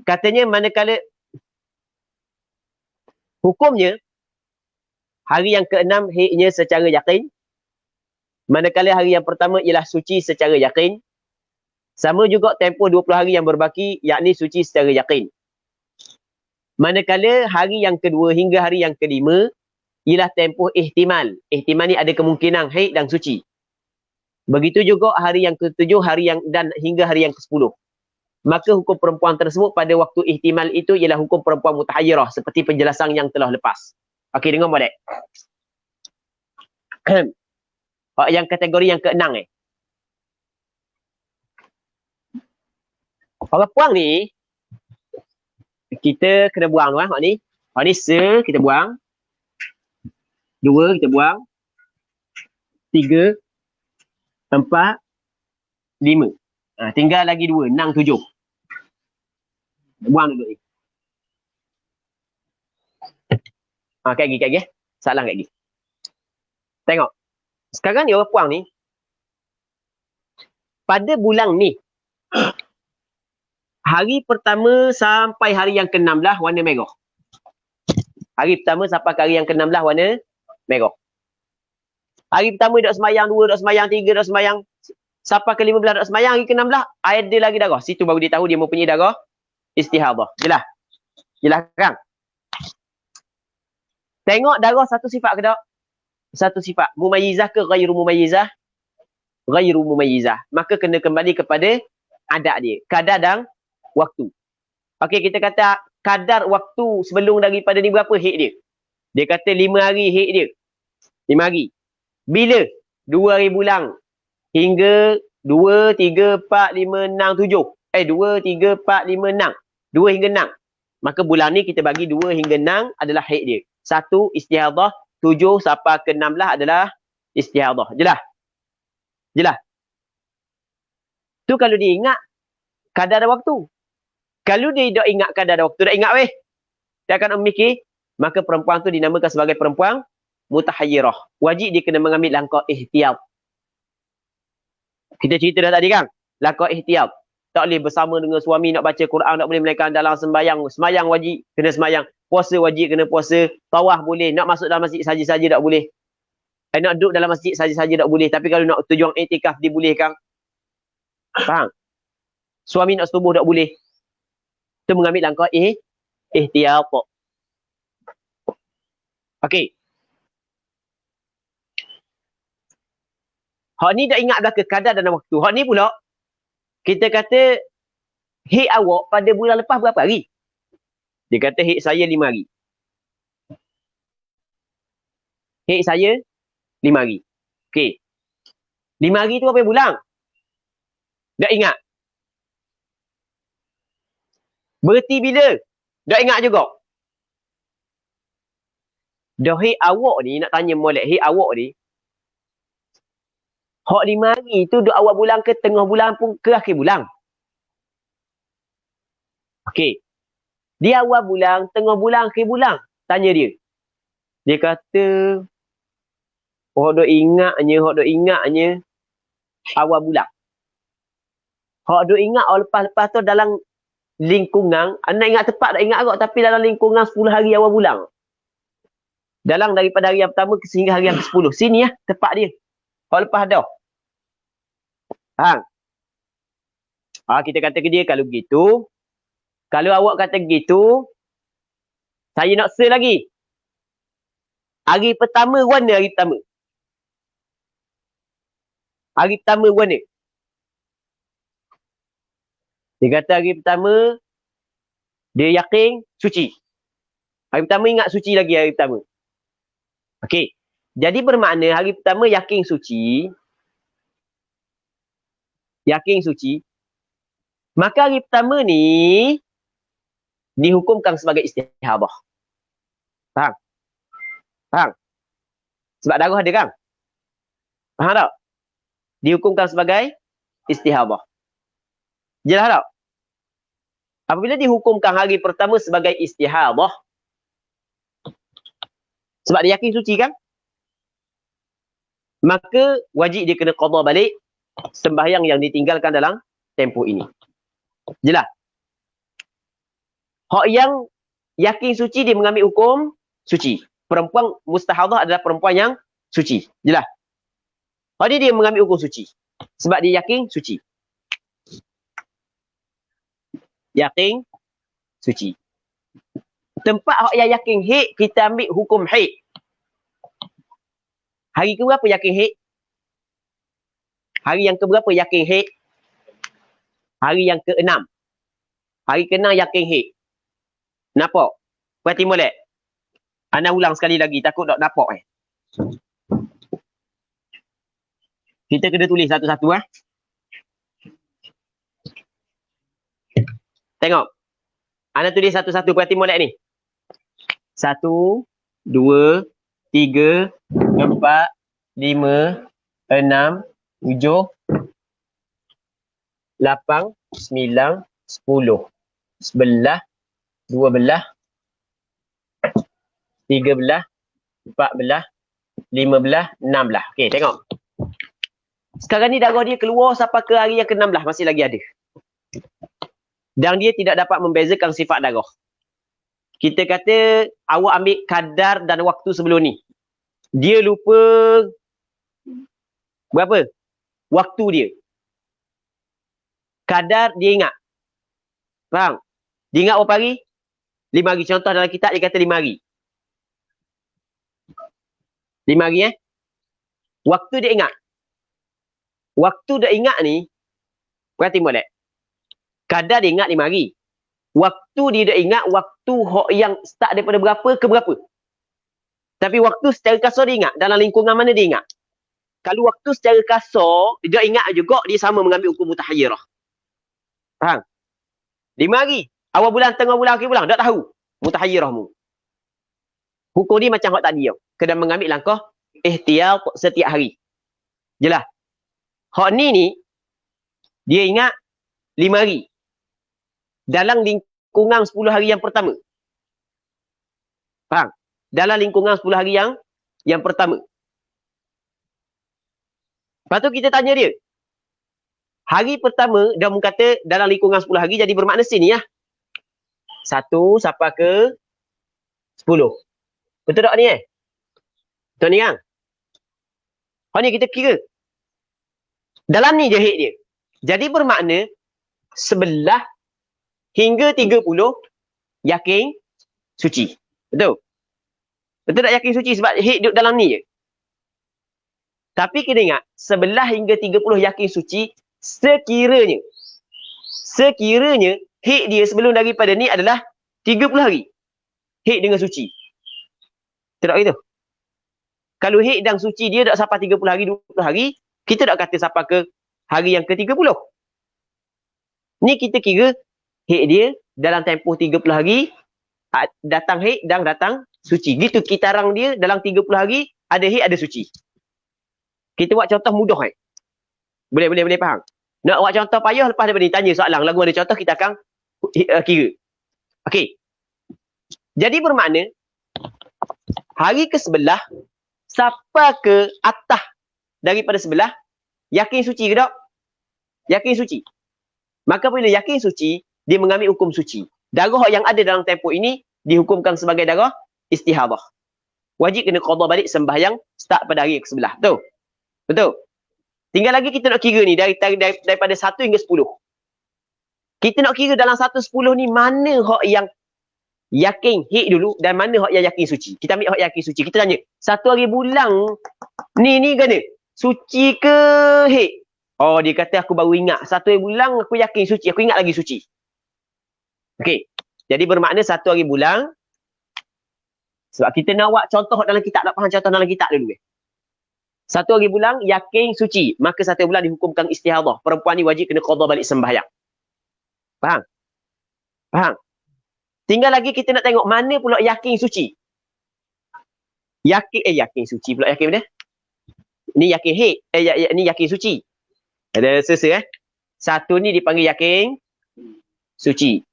Katanya manakala hukumnya hari yang ke-6 haidnya secara yakin, manakala hari yang pertama ialah suci secara yakin, sama juga tempoh 20 hari yang berbaki yakni suci secara yakin. Manakala hari yang kedua hingga hari yang kelima ialah tempoh ihtimal. Ihtimal ni ada kemungkinan haid dan suci. Begitu juga hari yang ke-7 dan hingga hari yang ke-10. Maka hukum perempuan tersebut pada waktu ihtimal itu ialah hukum perempuan mutahayyirah seperti penjelasan yang telah lepas. Okey, dengar boleh? Yang kategori yang ke-6 Orang puang ni kita kena buang tu ni. Ni kita buang. 2 kita buang. 3 4 5. Tinggal lagi 2, 6 7. Buang dulu ni. Kat gigi. Salah kat gigi. Tengok. Sekarang ni orang puang ni. Pada bulan ni. Hari pertama sampai hari yang ke-16 warna merah. Hari pertama sampai ke hari yang ke-16 warna merah. Hari pertama dok semayang, 2 dok semayang, 3 dok semayang, sampai ke 15 dok semayang, hari ke-16 ada lagi darah. Situ baru dia tahu dia mempunyai darah istihadah. Jelas? Jelas kan? Tengok darah satu sifat ke tak? Satu sifat. Mumayyizah ke ghairu mumayyizah? Ghairu mumayyizah. Maka kena kembali kepada adat dia. Kadar dan waktu. Okey, kita kata kadar waktu sebelum daripada ni berapa hit dia? Dia kata 5 hari hit dia. 5 hari. Bila? 2 hari bulan. Hingga 2, 3, 4, 5, 6, 7. 2, 3, 4, 5, 6. 2 hingga 6. Maka bulan ni kita bagi 2 hingga 6 adalah haid dia. 1 istihadah, 7 sampai ke 16 adalah istihadah. Jelas? Jelas? Tu kalau dia ingat kadar dan waktu. Kalau dia tak ingat kadar dan waktu, tak ingat weh. Dia akan memikir, maka perempuan tu dinamakan sebagai perempuan mutahayyirah. Wajib dia kena mengambil langkah ihtiyat. Kita cerita dah tadi kan? Langkah ihtiyat. Tak boleh bersama dengan suami nak baca Quran, tak boleh menaikkan dalam sembahyang. Sembahyang wajib, kena sembahyang. Puasa wajib, kena puasa. Tawaf boleh. Nak masuk dalam masjid saja-saja tak boleh. Nak duduk dalam masjid saja-saja tak boleh. Tapi kalau nak tujuan iktikaf, dibolehkan. Faham? Suami nak setubuh tak boleh. Itu mengambil langkah ihtiyat. Okey. Hak ni dah ingat belaka kadar dan waktu. Hak ni pula, kita kata, hit awak pada bulan lepas berapa hari? Dia kata hit saya 5 hari. Hit saya 5 hari. Okey. 5 hari tu berapa bulan? Tak ingat. Berhenti bila? Tak ingat juga. Dah hit awak ni, nak tanya molek, hit awak ni, hak 5 hari tu duk awal bulan ke tengah bulan pun ke akhir bulan? Okey. Dia awal bulan, tengah bulan, akhir bulan. Tanya dia. Dia kata, hak duk ingatnya awal bulan. Hak duk ingat lepas-lepas tu dalam lingkungan, anda ingat tepat tak ingat agak, tapi dalam lingkungan 10 hari awal bulan. Dalam daripada hari yang pertama sehingga hari yang ke-10. Sini tepat dia. Hak lepas dah. Faham? Kita kata ke dia, kalau begitu, kalau awak kata begitu, saya nak sel lagi. Hari pertama warna hari pertama. Hari pertama warna. Dia kata hari pertama, dia yakin suci. Hari pertama ingat suci lagi hari pertama. Okey. Jadi bermakna hari pertama yakin suci. Yakin suci. Maka hari pertama ni dihukumkan sebagai istihadah. Faham? Faham? Sebab darah ada kan? Faham tak? Dihukumkan sebagai istihadah. Jelas tak? Apabila dihukumkan hari pertama sebagai istihadah, sebab dia yakin suci kan? Maka wajib dia kena qada balik sembahyang yang ditinggalkan dalam tempoh ini. Jelas? Hak yang yakin suci dia mengambil hukum suci. Perempuan mustahadah adalah perempuan yang suci. Jelas? Hak dia mengambil hukum suci. Sebab dia yakin suci. Yakin suci. Tempat hak yang yakin haid, kita ambil hukum haid. Hari ke berapa yakin haid? Hari yang ke berapa yakin haid? Hari yang ke-6. Hari ke-6 yakin haid. Nampak? Perhati molek. Ana ulang sekali lagi, takut tak nampak Kita kena tulis satu-satu Tengok. Ana tulis satu-satu, perhati molek ni. 1, 2, 3, 4, 5, 6, 7, 8, 9, 10, 11, 12, 13, 14, 15, 16. Okey, tengok. Sekarang ni darah dia keluar sampai ke hari yang ke-16, masih lagi ada. Dan dia tidak dapat membezakan sifat darah. Kita kata awak ambil kadar dan waktu sebelum ni. Dia lupa berapa? Waktu dia. Kadar dia ingat. Faham? Dia ingat berapa hari? 5 hari. Contoh dalam kitab dia kata 5 hari. 5 hari Waktu dia ingat. Waktu dia ingat ni, perhati molek. Kadar dia ingat 5 hari. Waktu dia ingat waktu yang start daripada berapa ke berapa. Tapi waktu secara kasar dia ingat. Dalam lingkungan mana dia ingat. Kalau waktu secara kasar, dia ingat juga dia sama mengambil hukum mutahayyirah. Faham? 5 hari. Awal bulan, tengah bulan, akhir bulan. Tak tahu. Mutahayyirahmu. Hukum ni macam hak tadi. Kena mengambil langkah ihtiyat setiap hari. Jelas? Hak ni, dia ingat 5 hari. Dalam lingkungan 10 hari yang pertama. Faham? Dalam lingkungan 10 hari yang pertama. Lepas tu kita tanya dia. Hari pertama, dia kata dalam lingkungan 10 hari, jadi bermakna sini 1 sampai ke 10. Betul tak ni Betul ni kan? Hak ni kita kira. Dalam ni je hit dia. Jadi bermakna 11 hingga 30 yakin suci. Betul? Betul tak yakin suci sebab hit duduk dalam ni je. Tapi kena ingat, 11 hingga 30 yakin suci sekiranya hit dia sebelum daripada ni adalah 30 hari. Hit dengan suci. Betul tak gitu? Kalau hit dan suci dia tak sampai 30 hari, 20 hari, kita tak kata sampai ke hari yang ke-30. Ni kita kira hit dia dalam tempoh 30 hari, datang hit dan datang suci. Gitu kitarang dia dalam 30 hari, ada hit, ada suci. Kita buat contoh mudah Boleh faham? Nak buat contoh payah, lepas daripada ni tanya soalan. Lagu ada contoh, kita akan kira. Okey. Jadi bermakna, hari ke-11, sampai ke atas daripada 11, yakin suci ke tak? Yakin suci. Maka bila yakin suci, dia mengambil hukum suci. Darah yang ada dalam tempoh ini, dihukumkan sebagai darah istihadah. Wajib kena qada balik sembahyang start pada hari ke-11. Betul? Betul? Tinggal lagi kita nak kira ni daripada 1 hingga 10. Kita nak kira dalam 1 10 ni mana hak yang yakin hit dulu dan mana hak yang yakin suci. Kita ambil hak yakin suci. Kita tanya, 1 hari bulan ni kena suci ke hit? Oh, dia kata aku baru ingat. 1 hari bulan aku yakin suci. Aku ingat lagi suci. Okey. Jadi bermakna 1 hari bulan. Sebab kita nak buat contoh dalam kitab. Nak faham contoh dalam kitab dulu. 1 hari bulan yakin suci. Maka 1 bulan dihukumkan istihadah. Perempuan ni wajib kena qada balik sembahyang. Faham? Faham? Tinggal lagi kita nak tengok mana pula yakin suci. Yakin suci pula yakin mana? Ni yakin hit. Ni yakin suci. Ada sesa 1 ni dipanggil yakin suci.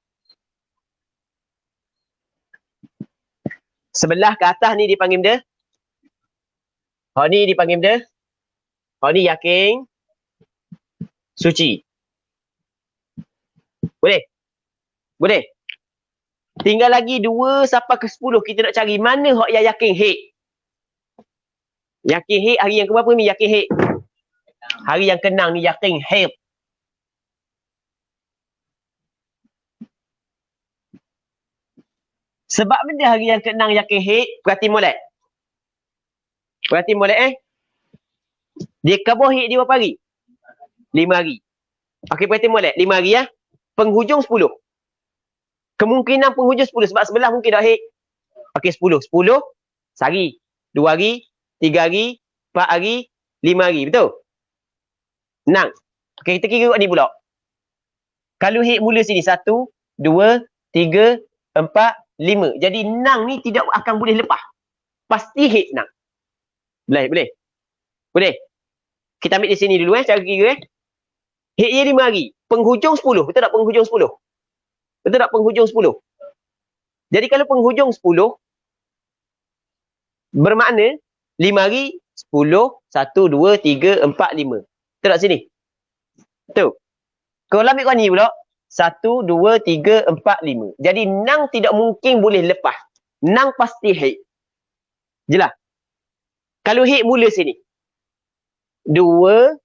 Sebelah ke atas ni dipanggil benda. Hak ni dipanggil benda. Hak ni yakin suci. Boleh? Boleh? Tinggal lagi 2 sampai ke 10. Kita nak cari mana hak yang yakin hit. Yakin hit hari yang ke berapa ni yakin hit? Hari yang ke-6 ni yakin hit. Sebab benda hari yang ke-6 yakin hit, perhati molek. Perhati molek Dia kabur hit dia berapa hari? 5 hari. Okey, perhati molek. 5 hari Penghujung 10. Kemungkinan penghujung 10 sebab sebelah mungkin dah hit. Okey, 10. 10 sehari, 2 hari, 3 hari, 4 hari, 5 hari. Betul? 6. Okey, kita kira ni pula. Kalau hit mula sini 1, 2, 3, 4, 5. Jadi 6 ni tidak akan boleh lepas. Pasti hit 6. Boleh? Boleh? Kita ambil di sini dulu cara kira Hit dia 5 hari. Penghujung 10. Betul tak penghujung 10? Betul tak penghujung 10? Jadi kalau penghujung 10, bermakna 5 hari, 10, 1, 2, 3, 4, 5. Betul tak sini? Betul. Kalau ambil kau ni pula, 1, 2, 3, 4, 5. Jadi nang tidak mungkin boleh lepas. Nang pasti haid. Jelas? Kalau haid mula sini. 2,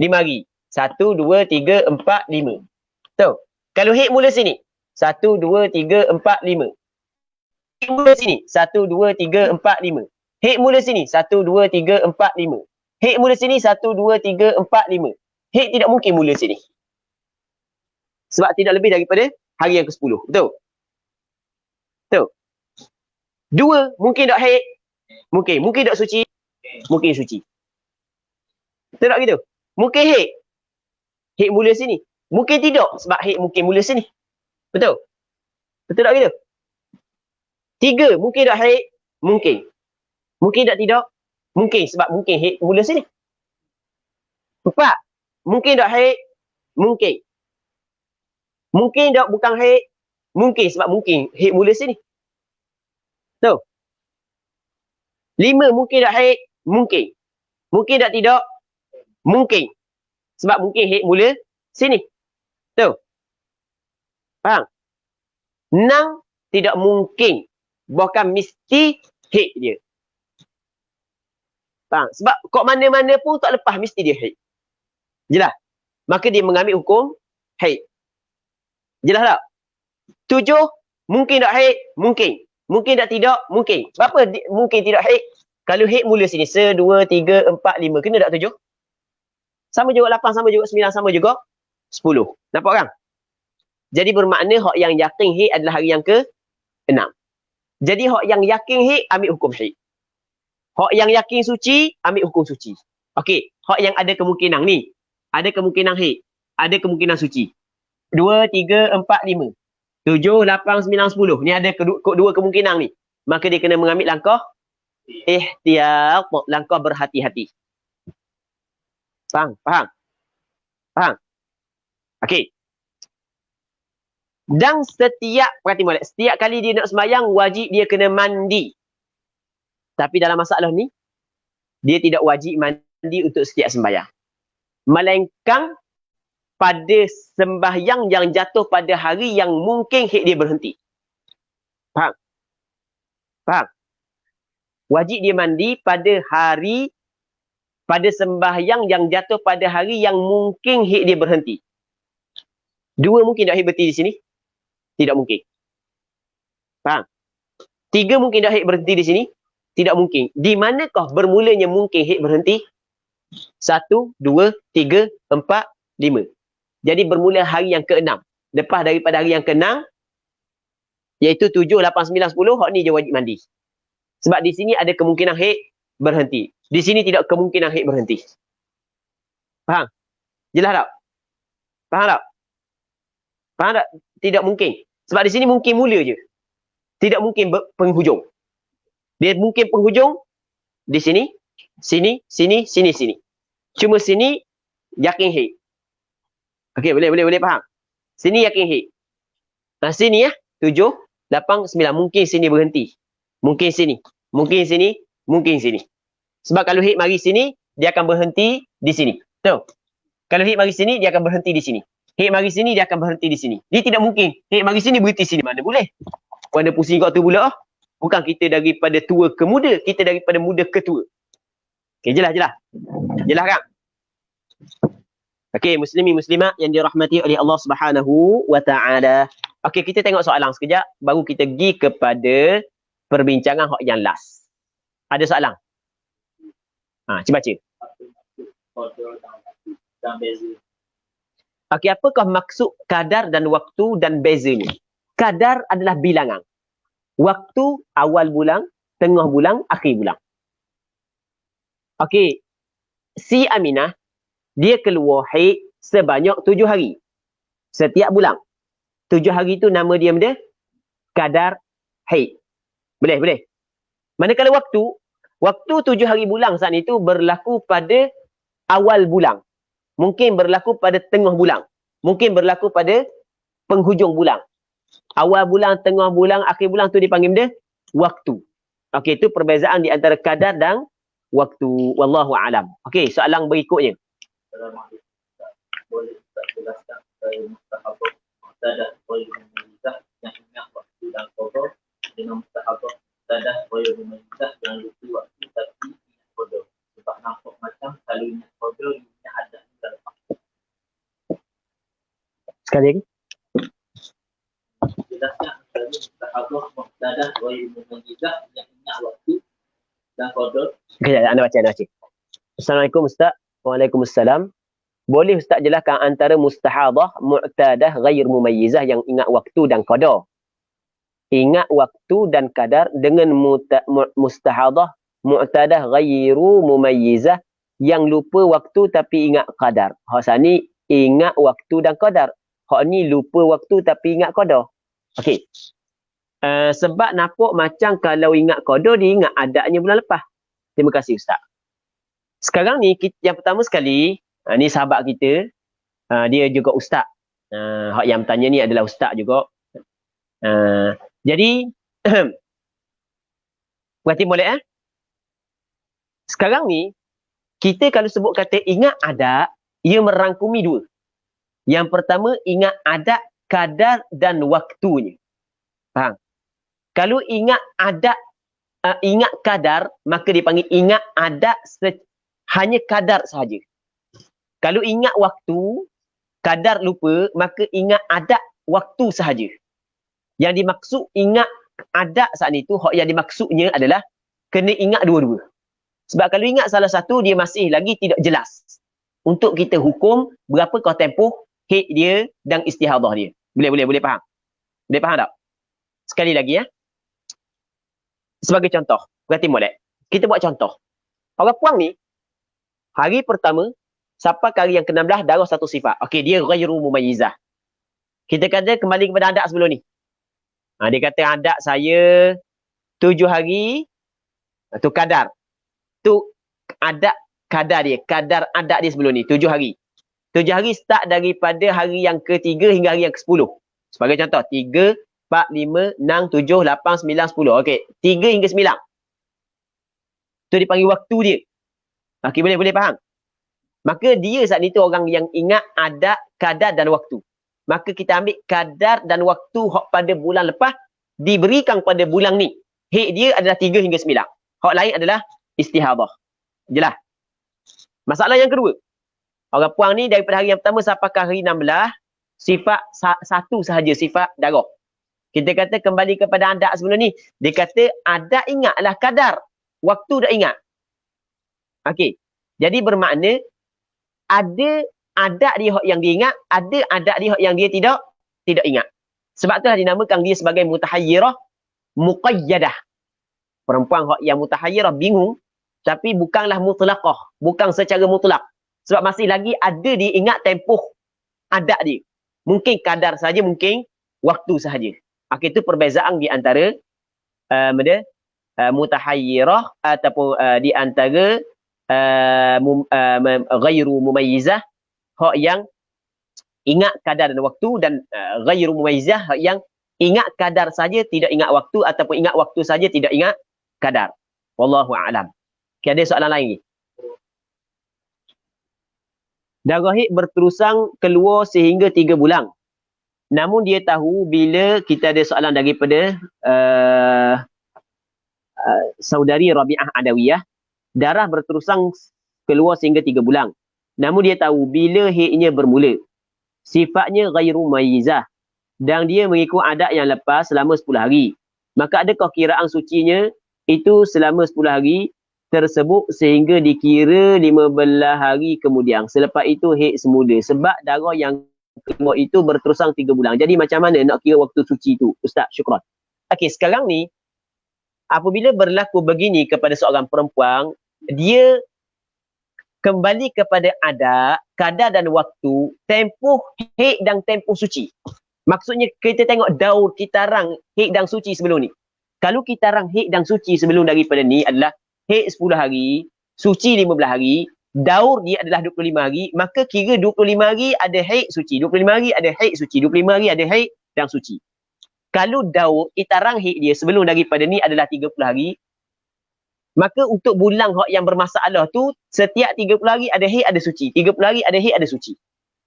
5 hari. 1, 2, 3, 4, 5. Tahu? Kalau haid mula sini. 1, 2, 3, 4, 5. Haid mula sini. 1, 2, 3, 4, 5. Haid mula sini. 1, 2, 3, 4, 5. Haid mula sini. 1, 2, 3, 4, 5. Haid tidak mungkin mula sini. Sebab tidak lebih daripada hari yang ke-10. Betul? Betul? 2, mungkin tak haid? Mungkin. Mungkin tak suci? Mungkin suci. Betul tak gitu? Mungkin haid. Haid mula sini. Mungkin tidak sebab haid mungkin mula sini. Betul? Betul tak gitu? 3, mungkin tak haid? Mungkin. Mungkin tak tidak? Mungkin sebab mungkin haid mula sini. 4, mungkin tak haid? Mungkin. Mungkin tak bukan haid? Mungkin sebab mungkin haid mula sini. Betul? 5, mungkin tak haid? Mungkin. Mungkin tak tidak? Mungkin. Sebab mungkin haid mula sini. Betul? Faham? 6, tidak mungkin. Bahkan mesti haid dia. Faham? Sebab kok mana-mana pun tak lepas mesti dia haid. Jelas? Maka dia mengambil hukum haid. Jelas tak? 7, mungkin tak haid? Mungkin. Mungkin tak tidak? Mungkin. Berapa mungkin tidak haid? Kalau haid mula sini. 1, 2, 3, 4, 5. Kena tak 7? Sama juga 8, sama juga 9, sama juga 10. Nampak kan? Jadi bermakna hak yang yakin haid adalah hari yang ke-6. Jadi hak yang yakin haid, ambil hukum haid. Hak yang yakin suci, ambil hukum suci. Okey, hak yang ada kemungkinan ni. Ada kemungkinan haid. Ada kemungkinan suci. 2, 3, 4, 5. 7, 8, 9, 10. Ni ada dua kemungkinan ni. Maka dia kena mengambil langkah ihtiyat, langkah berhati-hati. Faham? Faham? Faham? Okey. Dan perhati molek, setiap kali dia nak sembahyang, wajib dia kena mandi. Tapi dalam masalah ni, dia tidak wajib mandi untuk setiap sembahyang. Melainkan pada sembahyang yang jatuh pada hari yang mungkin haid dia berhenti. Faham? Faham? Wajib dia mandi pada sembahyang yang jatuh pada hari yang mungkin haid dia berhenti. 2, mungkin tak haid berhenti di sini? Tidak mungkin. Faham? 3, mungkin tak haid berhenti di sini? Tidak mungkin. Di manakah bermulanya mungkin haid berhenti? 1, 2, 3, 4, 5. Jadi bermula hari yang ke-6. Lepas daripada hari yang ke-6, iaitu 7, 8, 9, 10, hak ni je wajib mandi. Sebab di sini ada kemungkinan haid berhenti. Di sini tidak kemungkinan haid berhenti. Faham? Jelas tak? Faham tak? Faham tak? Tidak mungkin. Sebab di sini mungkin mula je. Tidak mungkin penghujung. Dia mungkin penghujung di sini, sini, sini, sini, sini. Cuma sini yakin haid. Okey, boleh faham. Sini yakin haid. Nah, sini 7, 8, 9. Mungkin sini berhenti. Mungkin sini. Mungkin sini. Mungkin sini. Sebab kalau haid mari sini, dia akan berhenti di sini. Betul? Kalau haid mari sini, dia akan berhenti di sini. Haid mari sini, dia akan berhenti di sini. Dia tidak mungkin. Haid mari sini, berhenti sini. Mana boleh? Mana pusing kat tu pula. Bukan kita daripada tua ke muda. Kita daripada muda ke tua. Okey, jelas. Jelas kan? Okey, muslimin muslimat yang dirahmati oleh Allah Subhanahu wa taala. Okey, kita tengok soalan sekejap baru kita pergi kepada perbincangan hak yang last. Ada soalan? Cuba baca. Okey, apakah maksud kadar dan waktu dan bezanya? Kadar adalah bilangan. Waktu awal bulan, tengah bulan, akhir bulan. Okey. Si Aminah dia keluar haid sebanyak 7 hari. Setiap bulan. 7 hari tu nama dia benda kadar haid. Boleh. Manakala waktu 7 hari bulan saat itu berlaku pada awal bulan. Mungkin berlaku pada tengah bulan. Mungkin berlaku pada penghujung bulan. Awal bulan, tengah bulan, akhir bulan tu dipanggil benda waktu. Okey, itu perbezaan di antara kadar dan waktu. Wallahu a'lam. Okey, soalan berikutnya. Boleh tak jelaskan mustahabah muqtadah ghairu mumayyizah yang ingat waktu dan qada dengan mustahabah muqtadah ghairu mumayyizah yang lupa waktu tapi ingat qada. Sebab nampak macam kalau ingat qada ingat ada dan lepas. Sekali lagi. Jelasnya antara mustahabah muqtadah ghairu mumayyizah yang ingat waktu dan qada. Okey, anda baca. Assalamualaikum Ustaz. Waalaikumsalam. Boleh Ustaz jelaskan antara mustahadah, mu'tadah, ghair mumayyizah yang ingat waktu dan qada? Ingat waktu dan kadar dengan mustahadah, mu'tadah, ghairu mumayyizah yang lupa waktu tapi ingat qadar. Hak sani ingat waktu dan qadar. Hak ni lupa waktu tapi ingat qada. Okey. Sebab nampak macam kalau ingat qada dia ingat adanya bulan lepas. Terima kasih Ustaz. Sekarang ni yang pertama sekali, ni sahabat kita, dia juga ustaz. Hak yang bertanya ni adalah ustaz juga. Jadi berarti boleh sekarang ni kita kalau sebut kata ingat adat, ia merangkumi dua. Yang pertama ingat adat, kadar dan waktunya. Faham? Kalau ingat adat, ingat kadar, maka dipanggil ingat adat hanya kadar sahaja. Kalau ingat waktu, kadar lupa, maka ingat adat waktu sahaja. Yang dimaksud ingat adat saat itu, yang dimaksudnya adalah kena ingat dua-dua. Sebab kalau ingat salah satu, dia masih lagi tidak jelas untuk kita hukum berapa kau tempoh haid dia dan istihadah dia. Boleh faham? Boleh faham tak? Sekali lagi Sebagai contoh, berarti molek. Kita buat contoh. Orang puang ni, hari pertama, sampai hari yang ke-16, darah satu sifat. Okey, dia ghairu mumayyizah. Kita kata kembali kepada adat sebelum ni. Dia kata adat saya 7 hari, tu kadar. Tu adat kadar dia. Kadar adat dia sebelum ni, 7 hari. 7 hari start daripada hari yang ke-3 hingga hari yang ke-10. Sebagai contoh, 3, 4, 5, 6, 7, 8, 9, 10. Okey, 3 hingga 9. Tu dipanggil waktu dia. Okey, boleh faham? Maka dia saat itu orang yang ingat adat, kadar dan waktu. Maka kita ambil kadar dan waktu hak pada bulan lepas diberikan pada bulan ni. Haid dia adalah 3 hingga 9. Hak lain adalah istihadah. Jelas? Masalah yang kedua. Orang puang ni daripada hari yang pertama sampai ke hari 16, sifat satu sahaja, sifat darah. Kita kata kembali kepada adat sebelum ni. Dia kata adat ingatlah kadar. Waktu dah ingat. Okey. Jadi bermakna ada adat dia yang dia ingat, ada adat dia yang dia tidak ingat. Sebab itulah dinamakan dia sebagai mutahayyirah muqayyadah. Perempuan yang mutahayyirah bingung, tapi bukanlah mutlaqah, bukan secara mutlak. Sebab masih lagi ada dia ingat tempoh adat dia. Mungkin kadar saja, mungkin waktu sahaja. Itu perbezaan di antara mutahayyirah ataupun di antara ghairu mumayyizah, hak yang ingat kadar dan waktu, dan ghairu mumayyizah, hak yang ingat kadar saja tidak ingat waktu, ataupun ingat waktu saja tidak ingat kadar. Wallahu a'lam. Okay, ada soalan lain lagi? Darah haid berterusang keluar sehingga 3 bulan. Namun dia tahu bila kita ada soalan daripada saudari Rabi'ah Adawiyah, darah berterusang keluar sehingga 3 bulan. Namun dia tahu bila haidnya bermula. Sifatnya ghairu mumayyizah dan dia mengikut adat yang lepas selama 10 hari. Maka adakah kiraan sucinya itu selama 10 hari tersebut sehingga dikira 15 hari kemudian. Selepas itu haid semula. Sebab darah yang keluar itu berterusang 3 bulan. Jadi macam mana nak kira waktu suci itu? Ustaz, syukran. Okey, sekarang ni apabila berlaku begini kepada seorang perempuan, dia kembali kepada adat, kadar dan waktu, tempoh haid dan tempoh suci. Maksudnya kita tengok daur kitaran haid dan suci sebelum ni. Kalau kitaran haid dan suci sebelum daripada ni adalah haid 10 hari, suci 15 hari, daur dia adalah 25 hari, maka kira 25 hari ada haid suci, 25 hari ada haid suci, 25 hari ada haid dan suci. Kalau daur kitaran haid dia sebelum daripada ni adalah 30 hari, maka untuk bulan yang bermasalah tu setiap 30 hari ada haid ada suci, 30 hari ada haid ada suci.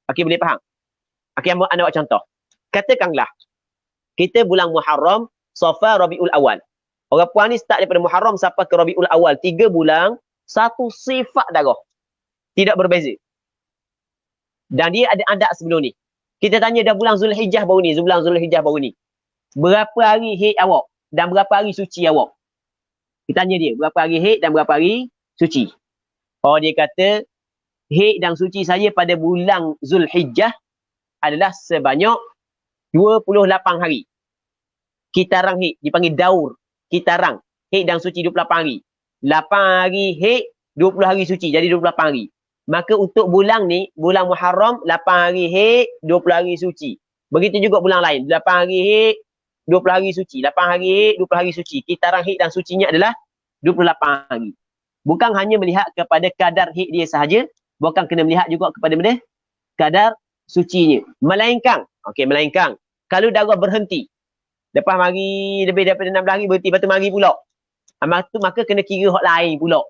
Okey, boleh faham? Okey, anda buat contoh. Katakanlah, kita bulan Muharram, Safar, Rabiul Awal. Orang puan ni start daripada Muharram sampai ke Rabiul Awal. 3 bulan, satu sifat darah. Tidak berbeza. Dan dia ada adat sebelum ni. Kita tanya dah bulan Zulhijjah baru ni, berapa hari haid awak dan berapa hari suci awak? Kita tanya dia, berapa hari haid dan berapa hari suci? Oh, dia kata, haid dan suci saya pada bulan Zulhijjah adalah sebanyak 28 hari. Kitarang haid, dipanggil daur. Kitarang, haid dan suci 28 hari. 8 hari haid, 20 hari suci, jadi 28 hari. Maka untuk bulan ni, bulan Muharram, 8 hari haid, 20 hari suci. Begitu juga bulan lain, 8 hari haid, 20 hari suci. 8 hari haid, 20 hari suci. Kitarang haid dan sucinya adalah 28 hari. Bukan hanya melihat kepada kadar haid dia sahaja, bukan kena melihat juga kepada benda kadar sucinya. Melainkan, kalau darah berhenti, lepas mari lebih daripada 16 hari berhenti, lepas tu mari pula. Maka kena kira hak lain pula.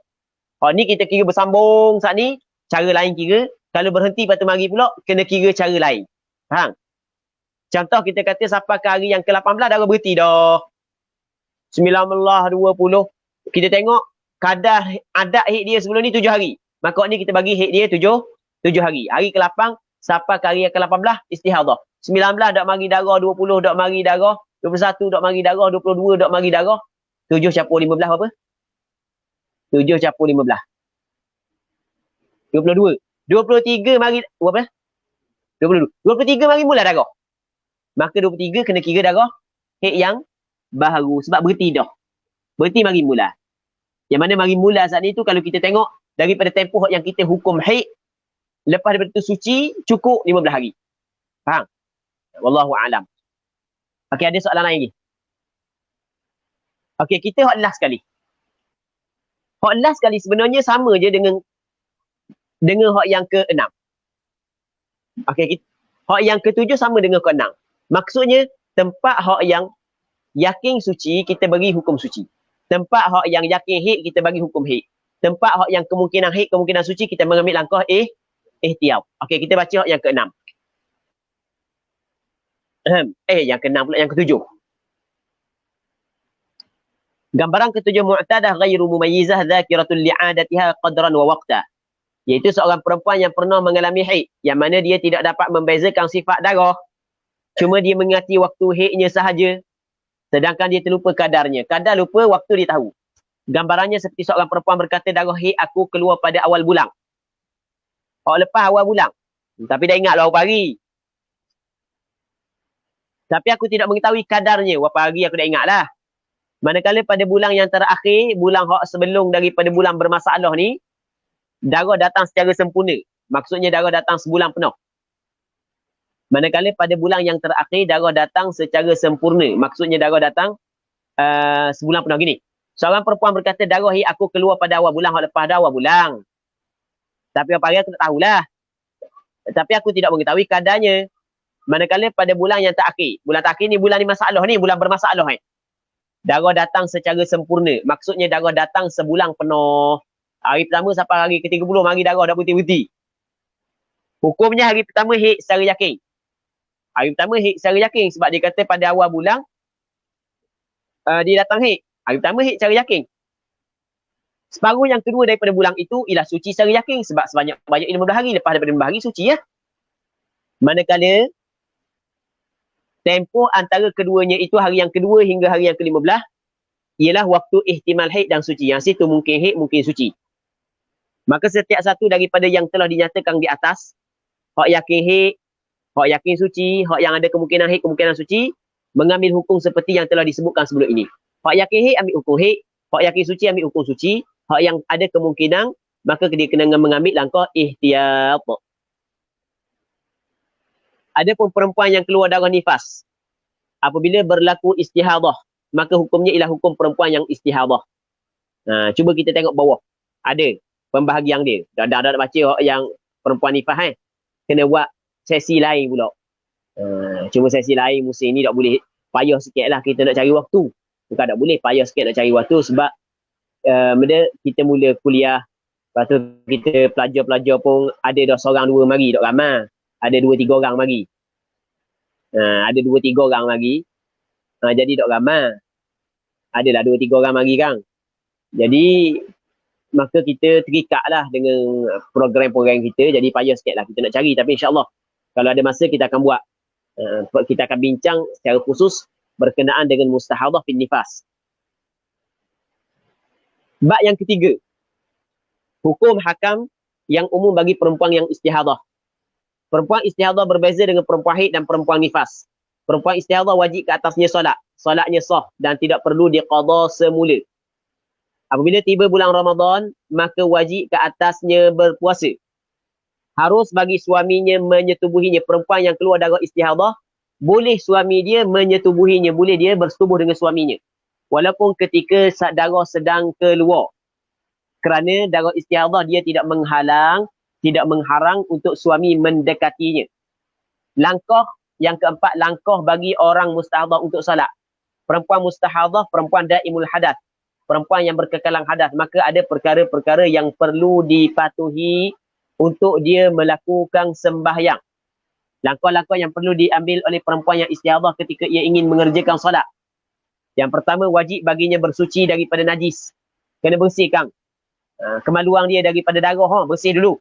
Hak ni kita kira bersambung saat ni, cara lain kira. Kalau berhenti lepas tu mari pula, kena kira cara lain. Faham? Contoh kita kata sampai ke hari yang ke-18 darah berhenti dah. 19, 20. Kita tengok kadar adat haid dia sebelum ni 7 hari. Maka ni kita bagi haid dia 7 hari. Hari ke-8 sampai ke hari yang ke-18 istihadah. 19 dak mari darah, 20 dak mari darah, 21 dak mari darah, 22 dak mari darah. 7 campur 15 berapa? 7 campur 15. 22. 23 mari berapa? 22. 23 mari mula darah. Maka 23 kena kira darah haid yang baru sebab berhenti dah. Berhenti mari mula. Yang mana mari mula saat ni tu kalau kita tengok daripada tempoh yang kita hukum haid, lepas daripada tu suci cukup 15 hari. Faham? Wallahu a'lam. Okey, ada soalan lain lagi? Okey, kita hak last sekali. Hak last sekali sebenarnya sama je dengan hak yang ke-6. Okey, hak yang ke-7 sama dengan ke-6. Maksudnya tempat hak yang yakin suci kita bagi hukum suci. Tempat hak yang yakin haid kita bagi hukum haid. Tempat hak yang kemungkinan haid, kemungkinan suci kita mengambil langkah ihtiyat. Okey, kita baca hak yang ke-6. Yang ke-6 pula, yang ke-7. Gambaran ke-7, mu'tadah ghairu mumayyizah dzakiratul li'adatiha qadran wa waqta. Iaitu seorang perempuan yang pernah mengalami haid, yang mana dia tidak dapat membezakan sifat darah. Cuma dia mengingati waktu haidnya sahaja. Sedangkan dia terlupa kadarnya. Kadar lupa, waktu dia tahu. Gambarannya seperti seorang perempuan berkata, darah haid aku keluar pada awal bulan. Lepas awal bulan. Tapi dah ingat berapa hari. Tapi aku tidak mengetahui kadarnya. Berapa hari aku dah ingat lah. Manakala pada bulan yang terakhir, bulan hak sebelum daripada bulan bermasalah ni, darah datang secara sempurna. Maksudnya darah datang sebulan penuh. Manakala pada bulan yang terakhir, darah datang secara sempurna. Maksudnya darah datang sebulan penuh. Gini, seorang perempuan berkata, darah haid aku keluar pada awal bulan, hak lepas dah awal bulan. Tapi apa hari aku tak tahulah. Tapi aku tidak mengetahui kadarnya. Manakala pada bulan yang terakhir. Bulan terakhir ni, bulan ni masalah ni, bulan bermasalah ni. Darah datang secara sempurna. Maksudnya darah datang sebulan penuh. Hari pertama sampai hari ke-30, mari darah dah berhenti-berhenti. Hukumnya hari pertama haid secara yakin. Hari pertama haid secara yakin. Sebab dia kata pada awal bulan, dia datang haid. Hari pertama haid secara yakin. Separuh yang kedua daripada bulan itu ialah suci secara yakin. Sebab sebanyak 15 hari. Lepas daripada 15 hari suci ya. Manakala tempoh antara keduanya itu hari yang kedua hingga hari yang ke-15 ialah waktu ihtimal haid dan suci. Yang situ mungkin haid, mungkin suci. Maka setiap satu daripada yang telah dinyatakan di atas, hak yakin haid, hak yakin suci, hak yang ada kemungkinan haid, kemungkinan suci, mengambil hukum seperti yang telah disebutkan sebelum ini. Hak yakin haid ambil hukum haid, hak yakin suci ambil hukum suci, hak yang ada kemungkinan maka dia kena mengambil langkah ihtiyat. Adapun perempuan yang keluar darah nifas, apabila berlaku istihadah, maka hukumnya ialah hukum perempuan yang istihadah. Cuba kita tengok bawah. Ada pembahagian dia. Dah baca yang perempuan nifas kena buat sesi lain pula. Cuma sesi lain musim ni tak boleh, payah sikit lah kita nak cari waktu. Bukan tak boleh, payah sikit nak cari waktu sebab kita mula kuliah. Lepas tu kita pelajar-pelajar pun ada dah seorang dua mari, tak ramai. Ada 2-3 orang mari. Ada 2-3 orang lagi. Jadi dok ramai. Adalah 2-3 orang lagi kan. Jadi maka kita terikat lah dengan program-program kita. Jadi payah sikit lah kita nak cari. Tapi insyaAllah kalau ada masa kita akan buat. Kita akan bincang secara khusus berkenaan dengan mustahadah fin nifas. Bab yang ketiga. Hukum hakam yang umum bagi perempuan yang istihadah. Perempuan istihadah berbeza dengan perempuan haid dan perempuan nifas. Perempuan istihadah wajib ke atasnya solat. Solatnya sah dan tidak perlu diqada semula. Apabila tiba bulan Ramadan, maka wajib ke atasnya berpuasa. Harus bagi suaminya menyetubuhinya. Perempuan yang keluar darah istihadah, boleh suami dia menyetubuhinya. Boleh dia bersetubuh dengan suaminya. Walaupun ketika darah sedang keluar. Kerana darah istihadah dia tidak menghalang, tidak mengharang untuk suami mendekatinya. Langkah yang keempat, langkah bagi orang mustahadah untuk salat. Perempuan mustahadah, perempuan daimul hadas. Perempuan yang berkekalan hadas. Maka ada perkara-perkara yang perlu dipatuhi untuk dia melakukan sembahyang. Langkah-langkah yang perlu diambil oleh perempuan yang istihadah ketika ia ingin mengerjakan salat. Yang pertama, wajib baginya bersuci daripada najis. Kena bersihkan kemaluan dia daripada darah, bersih dulu.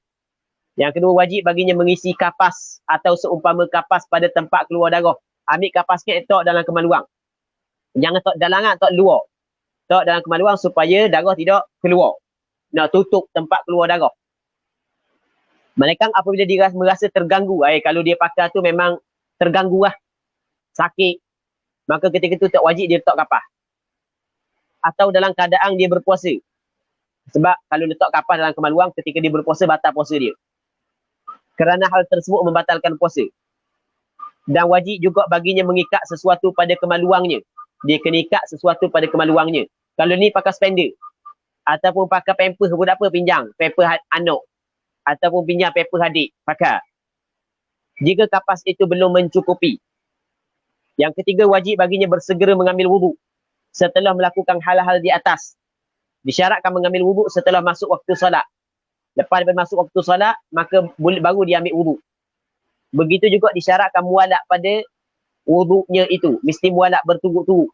Yang kedua, wajib baginya mengisi kapas atau seumpama kapas pada tempat keluar darah. Ambil kapas ke letak dalam kemaluan. Jangan letak dalam, letak luar. Letak dalam kemaluan supaya darah tidak keluar. Nak tutup tempat keluar darah. Malaikat apabila dia merasa terganggu, kalau dia pakai tu memang terganggu lah, sakit, maka ketika tu tak wajib dia letak kapas. Atau dalam keadaan dia berpuasa. Sebab kalau letak kapas dalam kemaluan, ketika dia berpuasa, batal puasa dia. Kerana hal tersebut membatalkan puasa. Dan wajib juga baginya mengikat sesuatu pada kemaluannya. Dia kena ikat sesuatu pada kemaluannya. Kalau ni pakai spender, ataupun pakai pampers budak apa, pinjam pampers anak, ataupun pinjam pampers adik, pakai. Jika kapas itu belum mencukupi. Yang ketiga, wajib baginya bersegera mengambil wuduk setelah melakukan hal-hal di atas. Disyaratkan mengambil wuduk setelah masuk waktu solat. Lepas daripada masuk waktu solat, maka baru dia ambil wuduk. Begitu juga disyaratkan mualak pada wuduknya itu. Mesti mualak berturut-turut.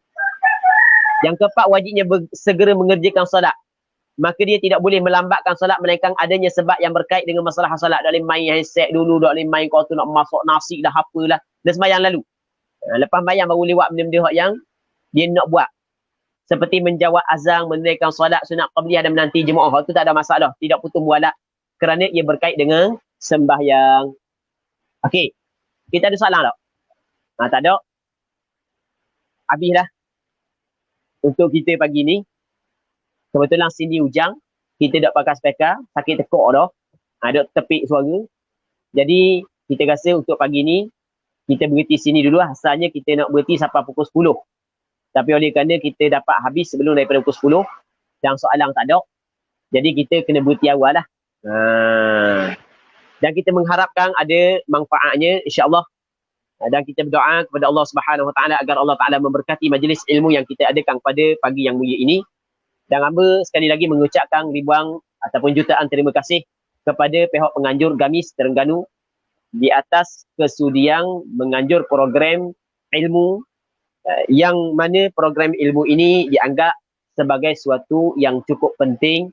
Yang keempat, wajibnya segera mengerjakan solat. Maka dia tidak boleh melambatkan solat melainkan adanya sebab yang berkait dengan masalah solat. Tak boleh main handset dulu, tak boleh main kau tu nak masak nasi dah apalah. Dan sembahyang lalu. Lepas sembahyang baru lewat benda-benda yang dia nak buat. Seperti menjawab azan, menunaikan solat sunat qabliyah dan menanti jemaah. Itu tak ada masalah. Tidak putus mualak. Kerana ia berkait dengan sembahyang. Okey. Kita ada soalan tak? Tak ada. Habislah. Untuk kita pagi ni. Kebetulan sini hujang. Kita tak pakai speaker. Sakit tekuk dah. Ada tepik suara. Jadi, kita rasa untuk pagi ni, kita berhenti sini dulu. Asalnya kita nak berhenti sampai pukul 10. Tapi oleh kerana kita dapat habis sebelum daripada pukul 10 dan soalan tak ada, jadi kita kena berhenti awal lah. Dan kita mengharapkan ada manfaatnya insya-Allah. Dan kita berdoa kepada Allah Subhanahu Wa Taala agar Allah Taala memberkati majlis ilmu yang kita adakan pada pagi yang mulia ini. Dan hamba sekali lagi mengucapkan ribuan ataupun jutaan terima kasih kepada pihak penganjur Gamis Terengganu di atas kesudian menganjur program ilmu yang mana program ilmu ini dianggap sebagai suatu yang cukup penting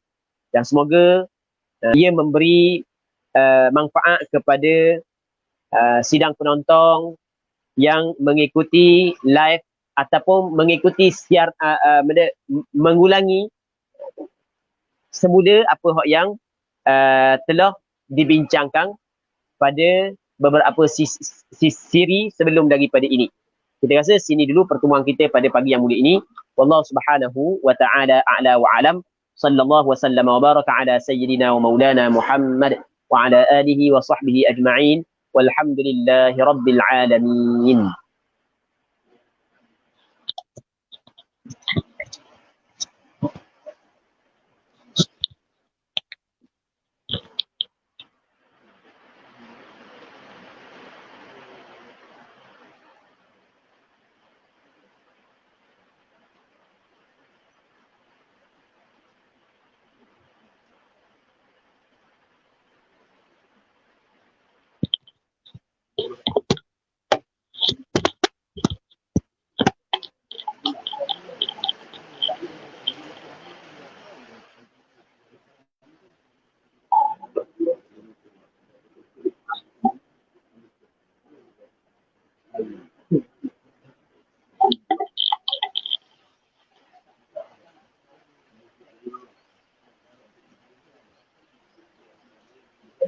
dan semoga ia memberi manfaat kepada sidang penonton yang mengikuti live ataupun mengikuti siar mengulangi semula apa yang telah dibincangkan pada beberapa siri sebelum daripada ini. Kita rasa sini dulu pertemuan kita pada pagi yang mulia ini. Wallahu subhanahu wa ta'ala a'la wa alam. Sallallahu wa sallam wa baraka ala sayyidina wa maulana Muhammad wa ala alihi wa sahbihi ajma'in. Walhamdulillahi rabbil alamin.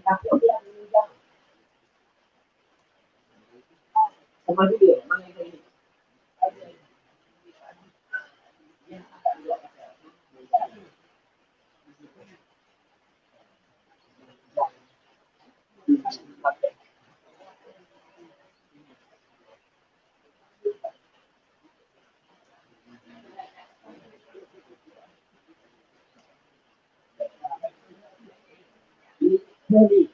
Sama juga, mana yang ini? Jadi,